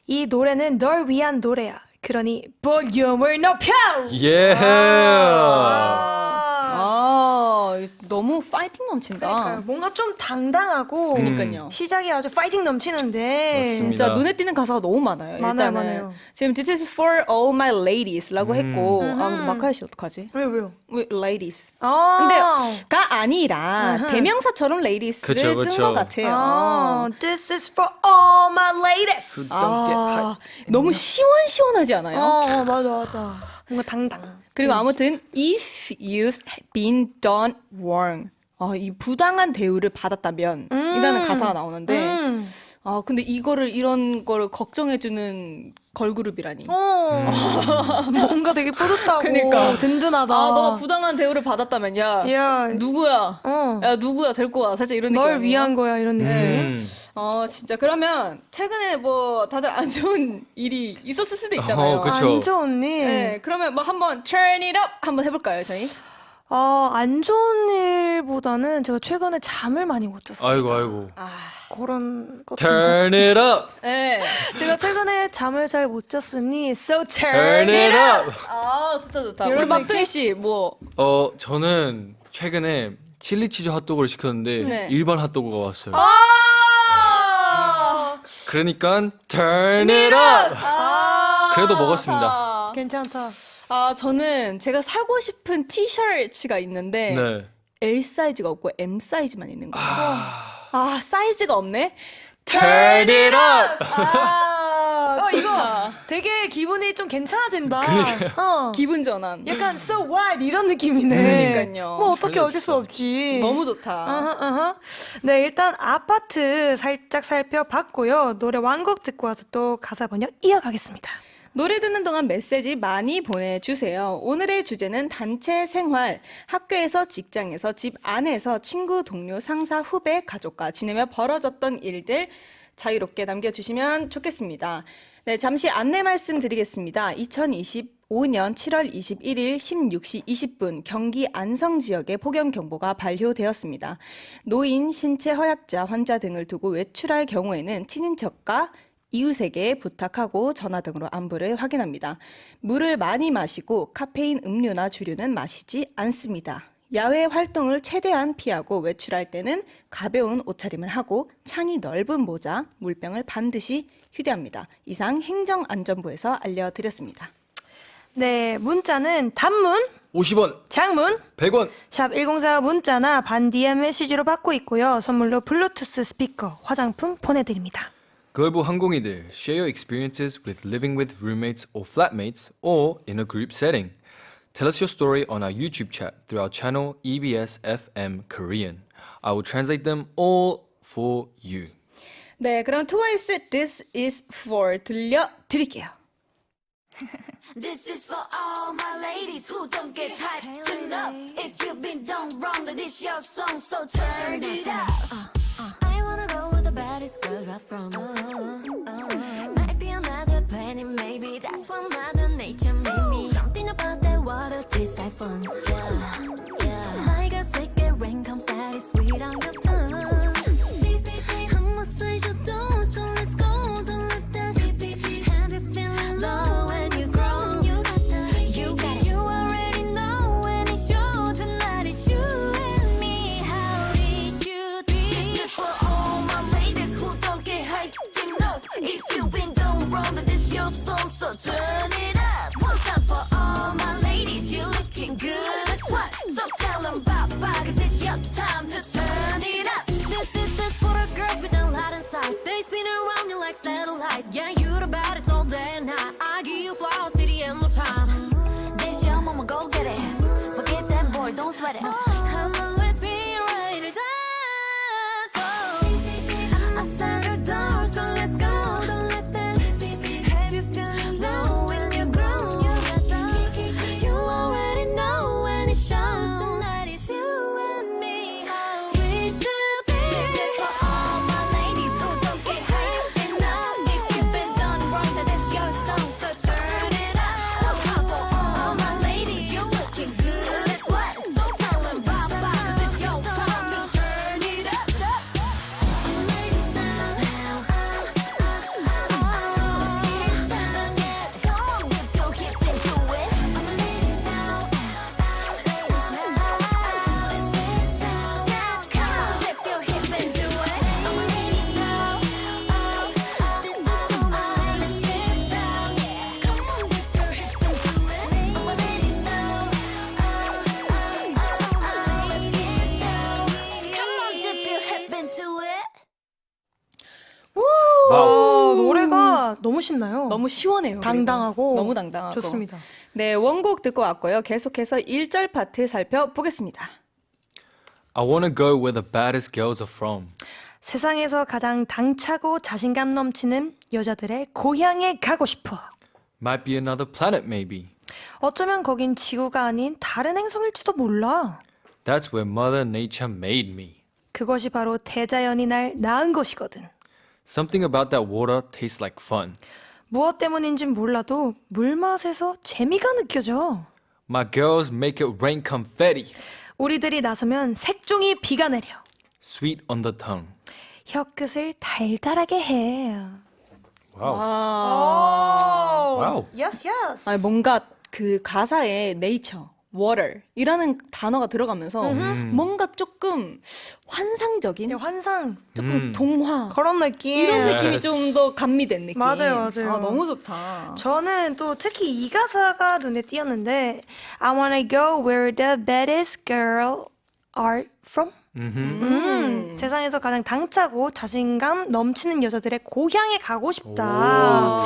이 노래는 널 위한 노래야. 그러니 볼륨을 높여! Yeah. 너무 파이팅 넘친다. 그러니까요. 뭔가 좀 당당하고 그러니까요. 시작이 아주 파이팅 넘치는데 맞습니다. 진짜 눈에 띄는 가사가 너무 많아요. 많아요, 일단은 많아요. 지금 This is for all my ladies라고 했고 마카이 씨 어떡하지? 왜요? 왜 ladies? 아, 근데가 아니라 대명사처럼 ladies를 그쵸, 뜬 그쵸. 것 같아요. 아, This is for all my ladies. Who don't get hyped. 너무 시원시원하지 않아요? 맞아. 뭔가 당당. 그리고 아무튼 if you've been done wrong, 이 부당한 대우를 받았다면 이라는 가사가 나오는데 근데 이거를 이런 걸 걱정해주는 걸그룹이라니. 뭔가 되게 뿌듯하고 그러니까. 든든하다. 너가 부당한 대우를 받았다면 야, 누구야? 어. 야 누구야 데리고 와. 살짝 이런 느낌. 널 아니에요? 위한 거야 이런 느낌. 진짜 그러면 최근에 뭐 다들 안 좋은 일이 있었을 수도 있잖아요. 그쵸. 안 좋은 일. 네, 그러면 뭐 한번 turn it up 한번 해볼까요, 저희? 안 좋은 일보다는 제가 최근에 잠을 많이 못 잤어요. 아이고. 그런 것도 Turn it up. 네. 제가 최근에 잠을 잘 못 잤으니 so Turn it up. 좋다. 이런 우리 막둥이 씨 뭐? 저는 최근에 칠리 치즈 핫도그를 시켰는데 네. 일반 핫도그가 왔어요. 그러니까 turn it up. 그래도 먹었습니다. 괜찮다. 저는 제가 사고 싶은 티셔츠가 있는데 네. L 사이즈가 없고 M 사이즈만 있는 거예요. 사이즈가 없네. Turn it up. 이거 되게 기분이 좀 괜찮아진다. 기분 전환. 약간 so what 이런 느낌이네. 그러니까요. 뭐 어떻게 전혀 어쩔 수 좋다. 없지. 너무 좋다. 네, 일단 아파트 살짝 살펴봤고요. 노래 완곡 듣고 와서 또 가사 번역 이어가겠습니다. 노래 듣는 동안 메시지 많이 보내주세요. 오늘의 주제는 단체 생활, 학교에서, 직장에서, 집 안에서, 친구, 동료, 상사, 후배, 가족과 지내며 벌어졌던 일들 자유롭게 남겨주시면 좋겠습니다. 네, 잠시 안내 말씀드리겠습니다. 2025년 7월 21일 16시 20분 경기 안성 지역에 폭염경보가 발효되었습니다. 노인, 신체 허약자, 환자 등을 두고 외출할 경우에는 친인척과 이웃에게 부탁하고 전화 등으로 안부를 확인합니다. 물을 많이 마시고 카페인 음료나 주류는 마시지 않습니다. 야외 활동을 최대한 피하고 외출할 때는 가벼운 옷차림을 하고 창이 넓은 모자, 물병을 반드시 휴대합니다. 이상 행정안전부에서 알려드렸습니다. 네, 문자는 단문, 50원, 장문, 100원. 샵 1045 문자나 반 DM 메시지로 받고 있고요. 선물로 블루투스 스피커, 화장품 보내드립니다. 글로벌 항공이들, share your experiences with living with roommates or flatmates or in a group setting. Tell us your story on our YouTube chat through our channel EBS FM Korean. I will translate them all for you. 네, 그럼 트와이스 This is for 들려드릴게요. This is for all my ladies who don't get hyped enough. If you've been done wrong, then this your song, so turn it up. I wanna go with the baddest girls are from. Might be another planet, maybe that's what Mother Nature made me. Something about that water tastes like fun. Yeah. My girl say get rain confetti sweet on your tongue. I'm a social don't, so let's go. Don't let that have you feeling low when you grow. You got it. You already know when it's your tonight. It's you and me. How it should be. This is for all my ladies who don't get hyped enough. If you've been done wrong, then this your song, so turn it up. One time for all my ladies, you looking good as what? So tell them bye-bye, 'cause it's your time to turn it up. This for the girls with a lot inside. They spin around you like satellite. Yeah, you the baddest all day and night. I give you flowers, city and no time. This your mama, go get it. Forget that boy, don't 가사가 너무 신나요. 너무 시원해요. 당당하고 그리고. 너무 당당하고. 좋습니다. 네, 원곡 듣고 왔고요. 계속해서 1절 파트 살펴보겠습니다. I wanna go where the baddest girls are from. 세상에서 가장 당차고 자신감 넘치는 여자들의 고향에 가고 싶어. Might be another planet maybe. 어쩌면 거긴 지구가 아닌 다른 행성일지도 몰라. That's where Mother Nature made me. 그것이 바로 대자연이 날 낳은 것이거든. Something about that water tastes like fun. 무엇 때문인진 몰라도 물맛에서 재미가 느껴져. My girls make it rain confetti. 우리들이 나서면 색종이 비가 내려. Sweet on the tongue. 혀끝을 달달하게 해. Wow. 와우. Yes, yes. 아니, 뭔가 그 가사에 nature, water 이라는 단어가 들어가면서 뭔가 조금 환상적인, 환상. 조금 동화 그런 느낌. 이런 느낌이 Yes. 좀 더 감미된 느낌. 맞아요, 맞아요. 아, 너무 좋다. 저는 또 특히 이 가사가 눈에 띄었는데 I wanna go where the baddest girl are from. 세상에서 가장 당차고 자신감 넘치는 여자들의 고향에 가고 싶다.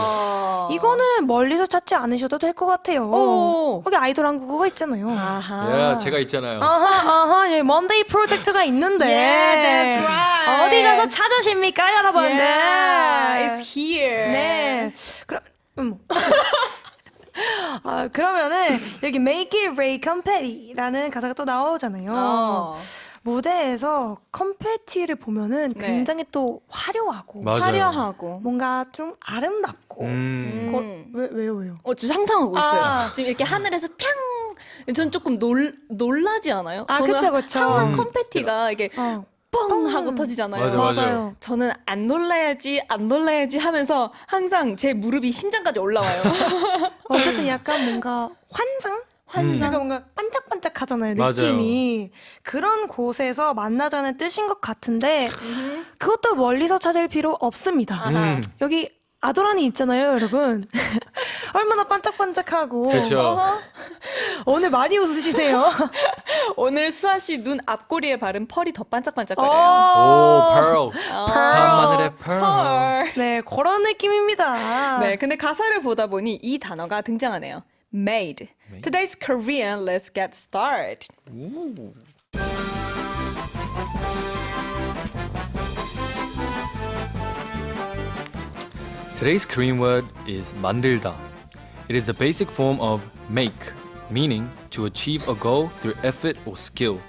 이거는 멀리서 찾지 않으셔도 될 것 같아요. 오. 거기 아이돌 한국어가 있잖아요. 아하. Yeah, 제가 있잖아요. 아하, 예, 먼데이 프로젝트가 있는데. Yeah, that's right. 어디 가서 찾으십니까, 여러분들? Yeah, it's here. 네. 그럼, 그러면은 여기 Make It Rain Confetti라는 가사가 또 나오잖아요. 무대에서 컴패티를 보면은 네. 굉장히 또 화려하고 맞아요. 화려하고. 뭔가 좀 아름답고 왜요? 좀 상상하고 있어요. 아. 지금 이렇게 하늘에서 팡! 전 조금 놀라지 않아요? 아, 저는 그쵸, 그쵸. 항상 컴패티가 이게 어. 뻥 하고 터지잖아요. 맞아요. 저는 안 놀라야지 하면서 항상 제 무릎이 심장까지 올라와요. 어쨌든 약간 뭔가 환상? 그러니까 뭔가 반짝반짝하잖아요, 맞아요. 느낌이. 그런 곳에서 만나자는 뜻인 것 같은데 그것도 멀리서 찾을 필요 없습니다. 여기 아도란이 있잖아요, 여러분. 얼마나 반짝반짝하고. 그렇죠. 오늘 많이 웃으시네요. 오늘 수아 씨 눈 앞꼬리에 바른 펄이 더 반짝반짝거려요. 오, pearl. 밤하늘의 pearl. 네, 그런 느낌입니다. 네, 근데 가사를 보다 보니 이 단어가 등장하네요. Made. Today's Korean. Let's get started. Today's Korean word is 만들다. It is the basic form of make, meaning to achieve a goal through effort or skill.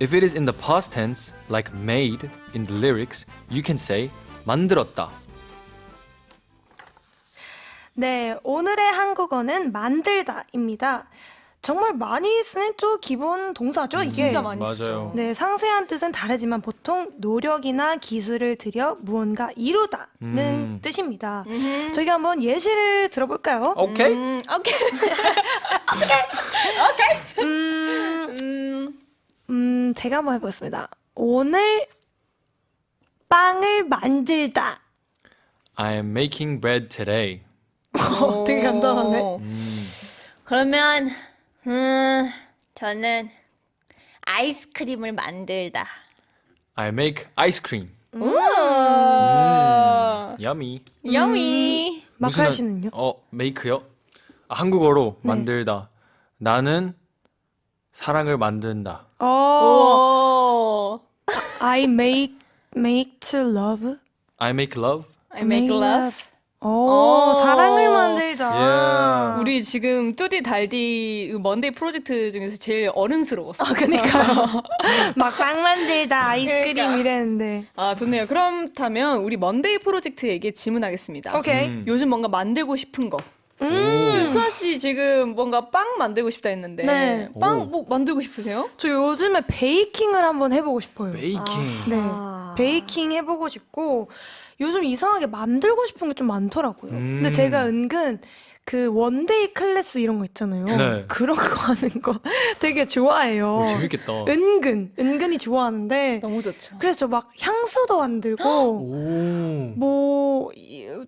If it is in the past tense, like made in the lyrics, you can say 만들었다. 네, 오늘의 한국어는 만들다입니다. 정말 많이 쓰는 또 기본 동사죠, 이게. 진짜 많이 맞아요. 쓰죠. 네, 상세한 뜻은 다르지만 보통 노력이나 기술을 들여 무언가 이루다는 뜻입니다. 저희가 한번 예시를 들어볼까요? 오케이. 오케이. 제가 한번 해보겠습니다. 오늘 빵을 만들다. I am making bread today. 되게 간단하네. 그러면 저는 아이스크림을 만들다. I make ice cream. Yummy. Yummy. 무슨 마칼 씨는요? make요? 한국어로 만들다. 나는 사랑을 만든다. 오. I make to love. I make love. I make love. 오, 사랑을 만들자. Yeah. 우리 지금 뚜디 달디 먼데이 프로젝트 중에서 제일 어른스러웠어. 그러니까요. 막 빵 만들다, 아이스크림 그러니까. 이랬는데. 아, 좋네요. 그렇다면 우리 먼데이 프로젝트에게 질문하겠습니다. 오케이. 요즘 뭔가 만들고 싶은 거. 오. 지금 수아 씨 지금 뭔가 빵 만들고 싶다 했는데 네. 빵 뭐 만들고 싶으세요? 저 요즘에 베이킹을 한번 해보고 싶어요. 베이킹. 네. 베이킹 해보고 싶고, 요즘 이상하게 만들고 싶은 게 좀 많더라고요. 근데 제가 은근 그 원데이 클래스 이런 거 있잖아요. 네. 그런 거 하는 거 되게 좋아해요. 오, 재밌겠다. 은근히 좋아하는데. 너무 좋죠. 그래서 저 막 향수도 만들고, 오.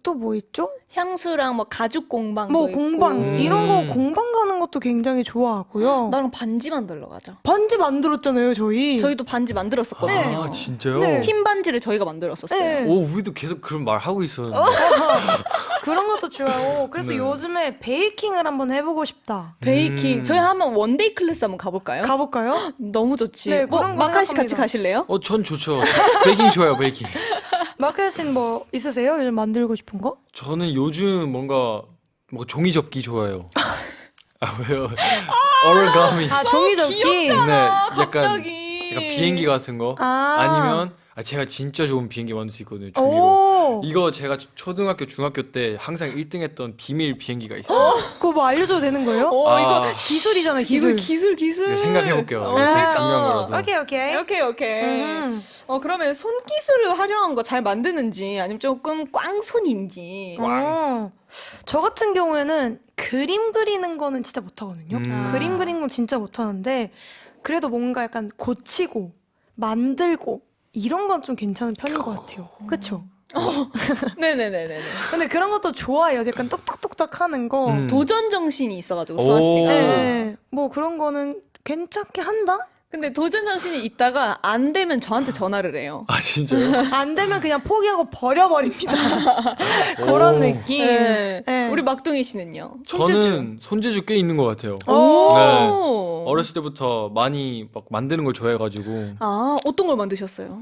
또 뭐 있죠? 향수랑 뭐 가죽 공방도 뭐 있고. 공방, 이런 거 공방 가는 것도 굉장히 좋아하고요. 나랑 반지 만들러 가자. 반지 만들었잖아요, 저희. 저희도 반지 만들었었거든요. 아, 진짜요? 네. 팀 반지를 저희가 만들었었어요. 네. 오, 우리도 계속 그런 말 하고 있었는데. 그런 것도 좋아요. 그래서 네. 요즘에 베이킹을 한번 해보고 싶다. 베이킹. 저희 한번 원데이 클래스 한번 가볼까요? 가볼까요? 너무 좋지. 네, 뭐 그런 거 마카 씨 같이 생각합니다. 가실래요? 전 좋죠. 베이킹 좋아요, 베이킹. 마크야 씨는 뭐 있으세요? 요즘 만들고 싶은 거? 저는 요즘 뭔가 종이 접기 좋아해요. 왜요? 오리가미. 종이 접기. 네, 약간 갑자기. 비행기 같은 거. 아. 아니면 제가 진짜 좋은 비행기 만들 수 있거든요. 종이로. 오. 이거 제가 초등학교, 중학교 때 항상 1등했던 비밀 비행기가 있어요. 그거 뭐 알려줘도 되는 거예요? 이거 기술이잖아요, 기술. 기술. 이거 생각해볼게요. 어, 되게 그러니까. 중요한 거라서. 오케이. 오케이. 음. 그러면 손기술을 활용한 거 잘 만드는지 아니면 조금 꽝손인지. 저 같은 경우에는 그림 그리는 거는 진짜 못하거든요. 그림 그리는 건 진짜 못하는데 그래도 뭔가 약간 고치고 만들고 이런 건 좀 괜찮은 편인 것 같아요. 그쵸? 네네네네. 근데 그런 것도 좋아해요. 약간 똑딱똑딱 하는 거. 도전 정신이 있어가지고 오. 수아 씨가. 네. 뭐 그런 거는 괜찮게 한다? 근데 도전 정신이 있다가 안 되면 저한테 전화를 해요. 아 진짜요? 안 되면 그냥 포기하고 버려버립니다. 그런 오. 느낌. 네. 네. 우리 막둥이 씨는요? 저는 손재주 꽤 있는 것 같아요. 오. 네. 어렸을 때부터 많이 막 만드는 걸 좋아해가지고 어떤 걸 만드셨어요?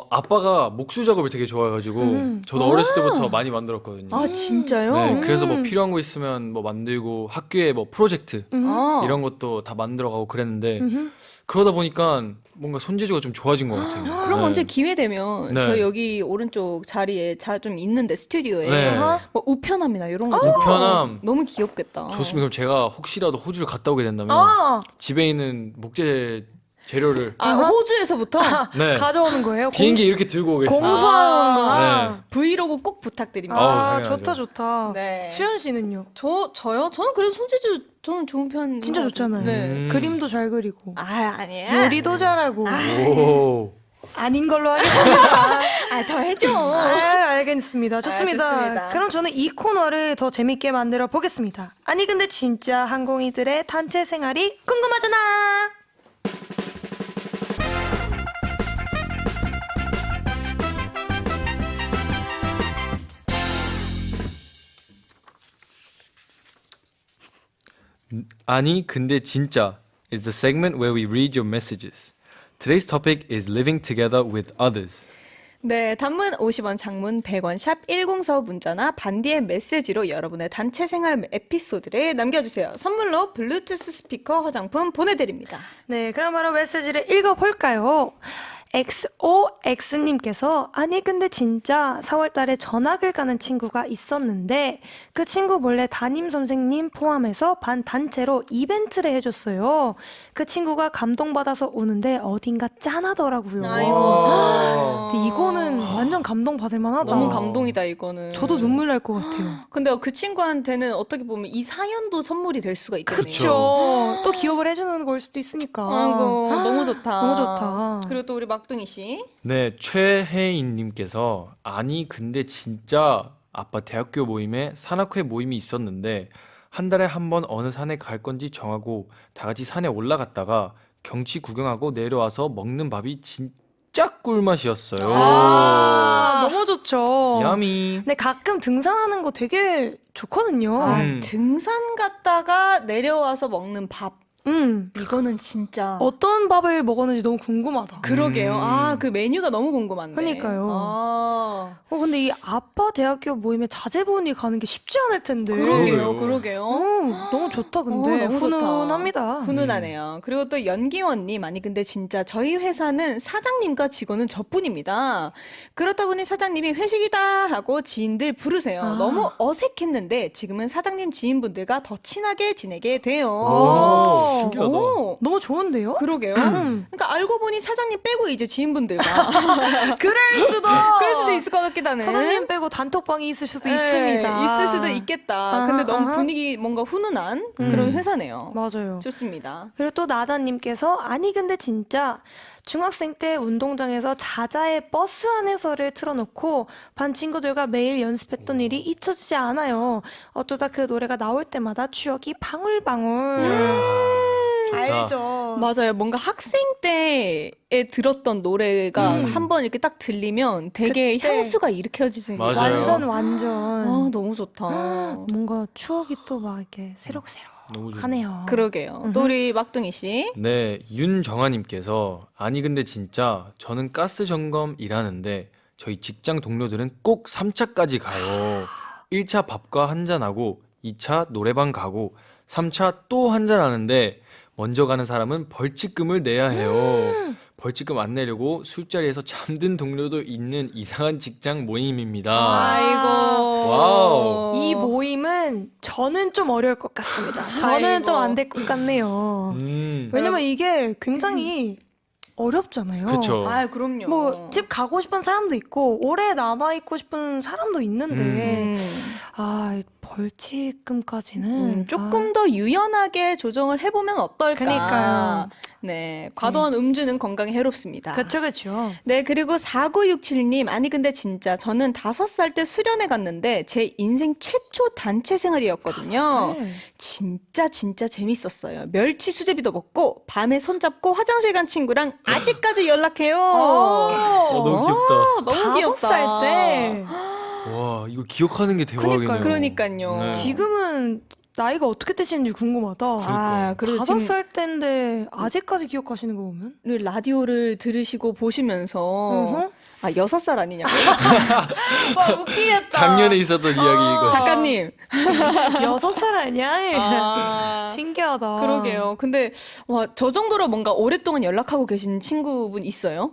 아빠가 목수 작업을 되게 좋아해가지고 저도 어렸을 때부터 많이 만들었거든요. 아 진짜요? 네, 그래서 뭐 필요한 거 있으면 뭐 만들고 학교에 뭐 프로젝트 이런 것도 다 만들어가고 그랬는데 그러다 보니까 뭔가 손재주가 좀 좋아진 것 같아요. 그럼 네. 언제 기회 되면 네. 저 여기 오른쪽 자리에 좀 있는데 스튜디오에 네. 뭐 우편함이나 이런 거 우편함. 너무 귀엽겠다. 좋습니다. 그럼 제가 혹시라도 호주를 갔다 오게 된다면 집에 있는 목재 재료를 호주에서부터 네. 가져오는 거예요? 비행기 이렇게 들고 오겠습니다. 공수하는구나. 네. 브이로그 꼭 부탁드립니다. 당연하죠. 좋다. 네. 수현 씨는요? 저요? 저는 그래도 손재주 저는 좋은 편. 진짜 좋잖아요. 네. 그림도 잘 그리고 아니야. 요리도 잘하고 오. 아닌 걸로 하겠습니다. 더 해줘. 알겠습니다. 좋습니다. 좋습니다. 그럼 저는 이 코너를 더 재밌게 만들어 보겠습니다. 아니 근데 진짜 항공이들의 단체 생활이 궁금하잖아. 아니 근데 진짜 is the segment where we read your messages. Today's topic is living together with others. 네, 단문 50원, 장문 100원, 샵 1045 문자나 반디의 메시지로 여러분의 단체 생활 에피소드를 남겨주세요. 선물로 블루투스 스피커 화장품 보내드립니다. 네, 그럼 바로 메시지를 읽어볼까요? XOX님께서 아니 근데 진짜 4월달에 전학을 가는 친구가 있었는데 그 친구 몰래 담임 선생님 포함해서 반 단체로 이벤트를 해줬어요. 그 친구가 감동받아서 우는데 어딘가 짠하더라고요. 근데 이거는 완전 감동받을 만하다. 너무 감동이다, 이거는. 저도 눈물 날 것 같아요. 근데 그 친구한테는 어떻게 보면 이 사연도 선물이 될 수가 있거든요. 그쵸. 또 기억을 해주는 걸 수도 있으니까. 아이고, 너무 좋다. 너무 좋다. 그리고 또 우리 막둥이 씨. 네, 최혜인님께서 아니 근데 진짜 아빠 대학교 모임에 산악회 모임이 있었는데 한 달에 한 번 어느 산에 갈 건지 정하고 다 같이 산에 올라갔다가 경치 구경하고 내려와서 먹는 밥이 진짜 꿀맛이었어요. 너무 좋죠. 야미. 근데 가끔 등산하는 거 되게 좋거든요. 등산 갔다가 내려와서 먹는 밥. 이거는 진짜. 어떤 밥을 먹었는지 너무 궁금하다. 그러게요. 그 메뉴가 너무 궁금한데. 그러니까요. 근데 이 아빠 대학교 모임에 자제분이 가는 게 쉽지 않을 텐데. 그러게요. 너무 좋다, 근데. 너무 좋다. 훈훈합니다. 훈훈하네요. 그리고 또 연기원님, 아니 근데 진짜 저희 회사는 사장님과 직원은 저뿐입니다. 그렇다 보니 사장님이 회식이다 하고 지인들 부르세요. 너무 어색했는데 지금은 사장님 지인분들과 더 친하게 지내게 돼요. 신기하다. 너무 좋은데요? 그러게요. 그러니까 알고 보니 사장님 빼고 이제 지인분들과 그럴 수도. 그럴 수도 있을 것 같기도 하네. 사장님 빼고 단톡방이 있을 수도 네, 있습니다. 있을 수도 있겠다. 근데 너무 분위기 뭔가 훈훈한 그런 회사네요. 맞아요. 좋습니다. 그리고 또 나다님께서 아니 근데 진짜 중학생 때 운동장에서 자자의 버스 안에서를 틀어놓고 반 친구들과 매일 연습했던 일이 잊혀지지 않아요. 어쩌다 그 노래가 나올 때마다 추억이 방울방울. 알죠. 맞아요. 뭔가 학생 때에 들었던 노래가 한번 이렇게 딱 들리면 되게 그때. 향수가 일으켜지지. 맞아요. 완전. 아, 너무 좋다. 뭔가 추억이 또 막 이렇게 새록새록 너무 좋네요. 하네요. 그러게요. 또 우리 막둥이 씨. 네, 윤정아님께서 아니 근데 진짜 저는 가스 점검 일하는데 저희 직장 동료들은 꼭 3차까지 가요. 1차 밥과 한잔하고 2차 노래방 가고 3차 또 한잔하는데 먼저 가는 사람은 벌칙금을 내야 해요. 벌칙금 안 내려고 술자리에서 잠든 동료도 있는 이상한 직장 모임입니다. 아이고. 와우. 이 모임은 저는 좀 어려울 것 같습니다. 저는 아이고. 좀 안 될 것 같네요. 왜냐면 이게 굉장히 어렵잖아요. 그쵸. 아, 그럼요. 뭐 집 가고 싶은 사람도 있고 오래 남아 있고 싶은 사람도 있는데 아 벌칙금까지는 조금 더 유연하게 조정을 해보면 어떨까. 그러니까요. 네, 과도한 음주는 건강에 해롭습니다. 그렇죠. 네, 그리고 4967님, 아니 근데 진짜 저는 5살 때 수련회 갔는데 제 인생 최초 단체 생활이었거든요. 진짜 재밌었어요. 멸치 수제비도 먹고 밤에 손잡고 화장실 간 친구랑 아직까지 연락해요. 너무 귀엽다. 너무 귀엽다. 5살 때 와, 이거 기억하는 게 대박이네요. 그러니까요. 네. 지금은 나이가 어떻게 되시는지 궁금하다. 아, 그래도 지금 5살 때인데 아직까지 기억하시는 거 보면 라디오를 들으시고 보시면서 어허. 아, 6살 아니냐고요? 와 웃기겠다. 작년에 있었던 이야기 이거. 작가님. 6살 아니야? 아, 신기하다. 그러게요. 근데 와, 저 정도로 뭔가 오랫동안 연락하고 계신 친구분 있어요?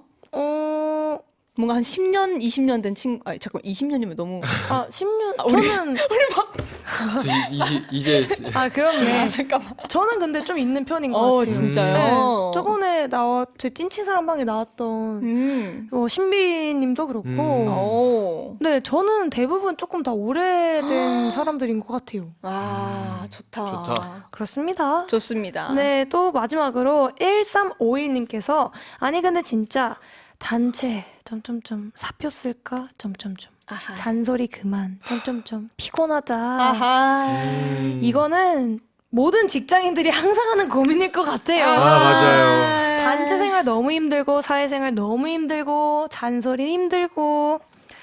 뭔가 한 10년, 20년 된 친구, 아니, 잠깐, 20년이면 너무. 10년. 저는 이제 그렇네. 잠깐만. 저는 근데 좀 있는 편인 것 같아요. 진짜요? 네. 저번에 제 찐친 사랑방에 나왔던 신비님도 그렇고. 오. 네, 저는 대부분 조금 다 오래된 사람들인 것 같아요. 아, 좋다. 좋다. 그렇습니다. 좋습니다. 네, 또 마지막으로 1351님께서 아니 근데 진짜 단체 사표 쓸까 아하. 잔소리 그만 피곤하다. 아하. 이거는 모든 직장인들이 항상 하는 고민일 것 같아요. 맞아요. 단체 생활 너무 힘들고 사회생활 너무 힘들고 잔소리 힘들고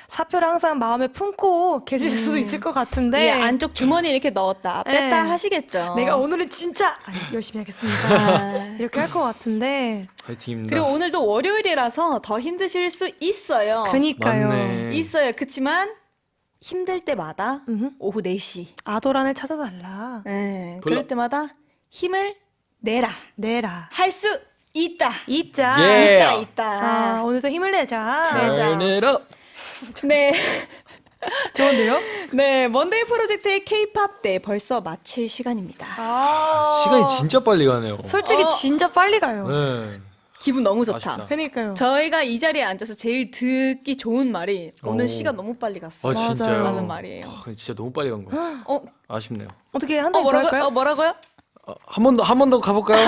사표를 항상 마음에 품고 계실 수도 있을 것 같은데 예, 안쪽 주머니 이렇게 넣었다 뺐다 네. 하시겠죠. 내가 오늘은 진짜 열심히 하겠습니다. 이렇게 할 것 같은데 파이팅입니다. 그리고 오늘도 월요일이라서 더 힘드실 수 있어요. 그니까요. 맞네. 있어요. 그치만 힘들 때마다 음흠. 오후 4시. 아도란을 찾아달라. 네, 불러. 그럴 때마다 힘을 내라. 내라. 할 수 있다. 있자. 예. 있다. 오늘도 힘을 내자. Turn it up. 네. 좋은데요? 네, 먼데이 프로젝트의 K-팝 대 벌써 마칠 시간입니다. 시간이 진짜 빨리 가네요. 솔직히 진짜 빨리 가요. 네. 기분 너무 좋다. 아쉽다. 그러니까요. 저희가 이 자리에 앉아서 제일 듣기 좋은 말이 오늘 오. 시간 너무 빨리 갔어. 아 진짜요? 라는 말이에요. 진짜 너무 빨리 간 것 같아요. 아쉽네요. 어떻게 한 달 더 할까요? 뭐라고요? 한 번 더 가볼까요?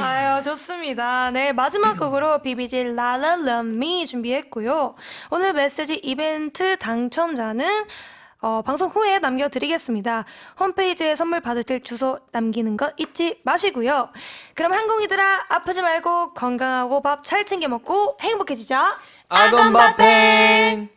아유 좋습니다. 네 마지막 곡으로 BBG 라라 Love Me 준비했고요. 오늘 메시지 이벤트 당첨자는 방송 후에 남겨드리겠습니다. 홈페이지에 선물 받으실 주소 남기는 거 잊지 마시고요. 그럼 항공이들아 아프지 말고 건강하고 밥 잘 챙겨 먹고 행복해지자. 아건바팽.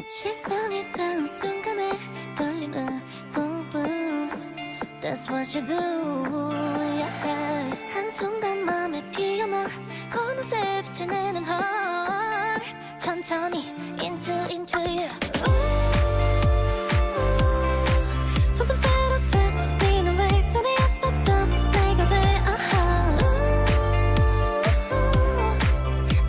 시선이 닿은 순간에 떨림은 부부 That's what you do yeah. 한순간 맘에 피어나 어느새 빛을 내는 heart 천천히 into you 점점 새로 생기는 왜 전에 없었던 내가 돼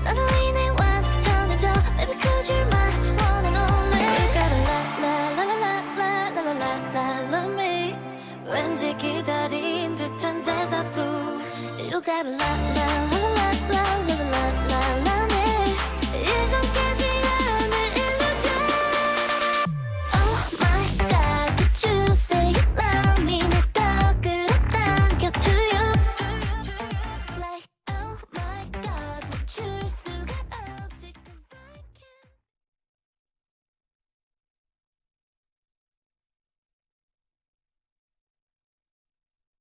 너로 인해 완전해져 Baby cause you're my one and only You gotta la love me 왠지 기다린 듯한 대자부 You gotta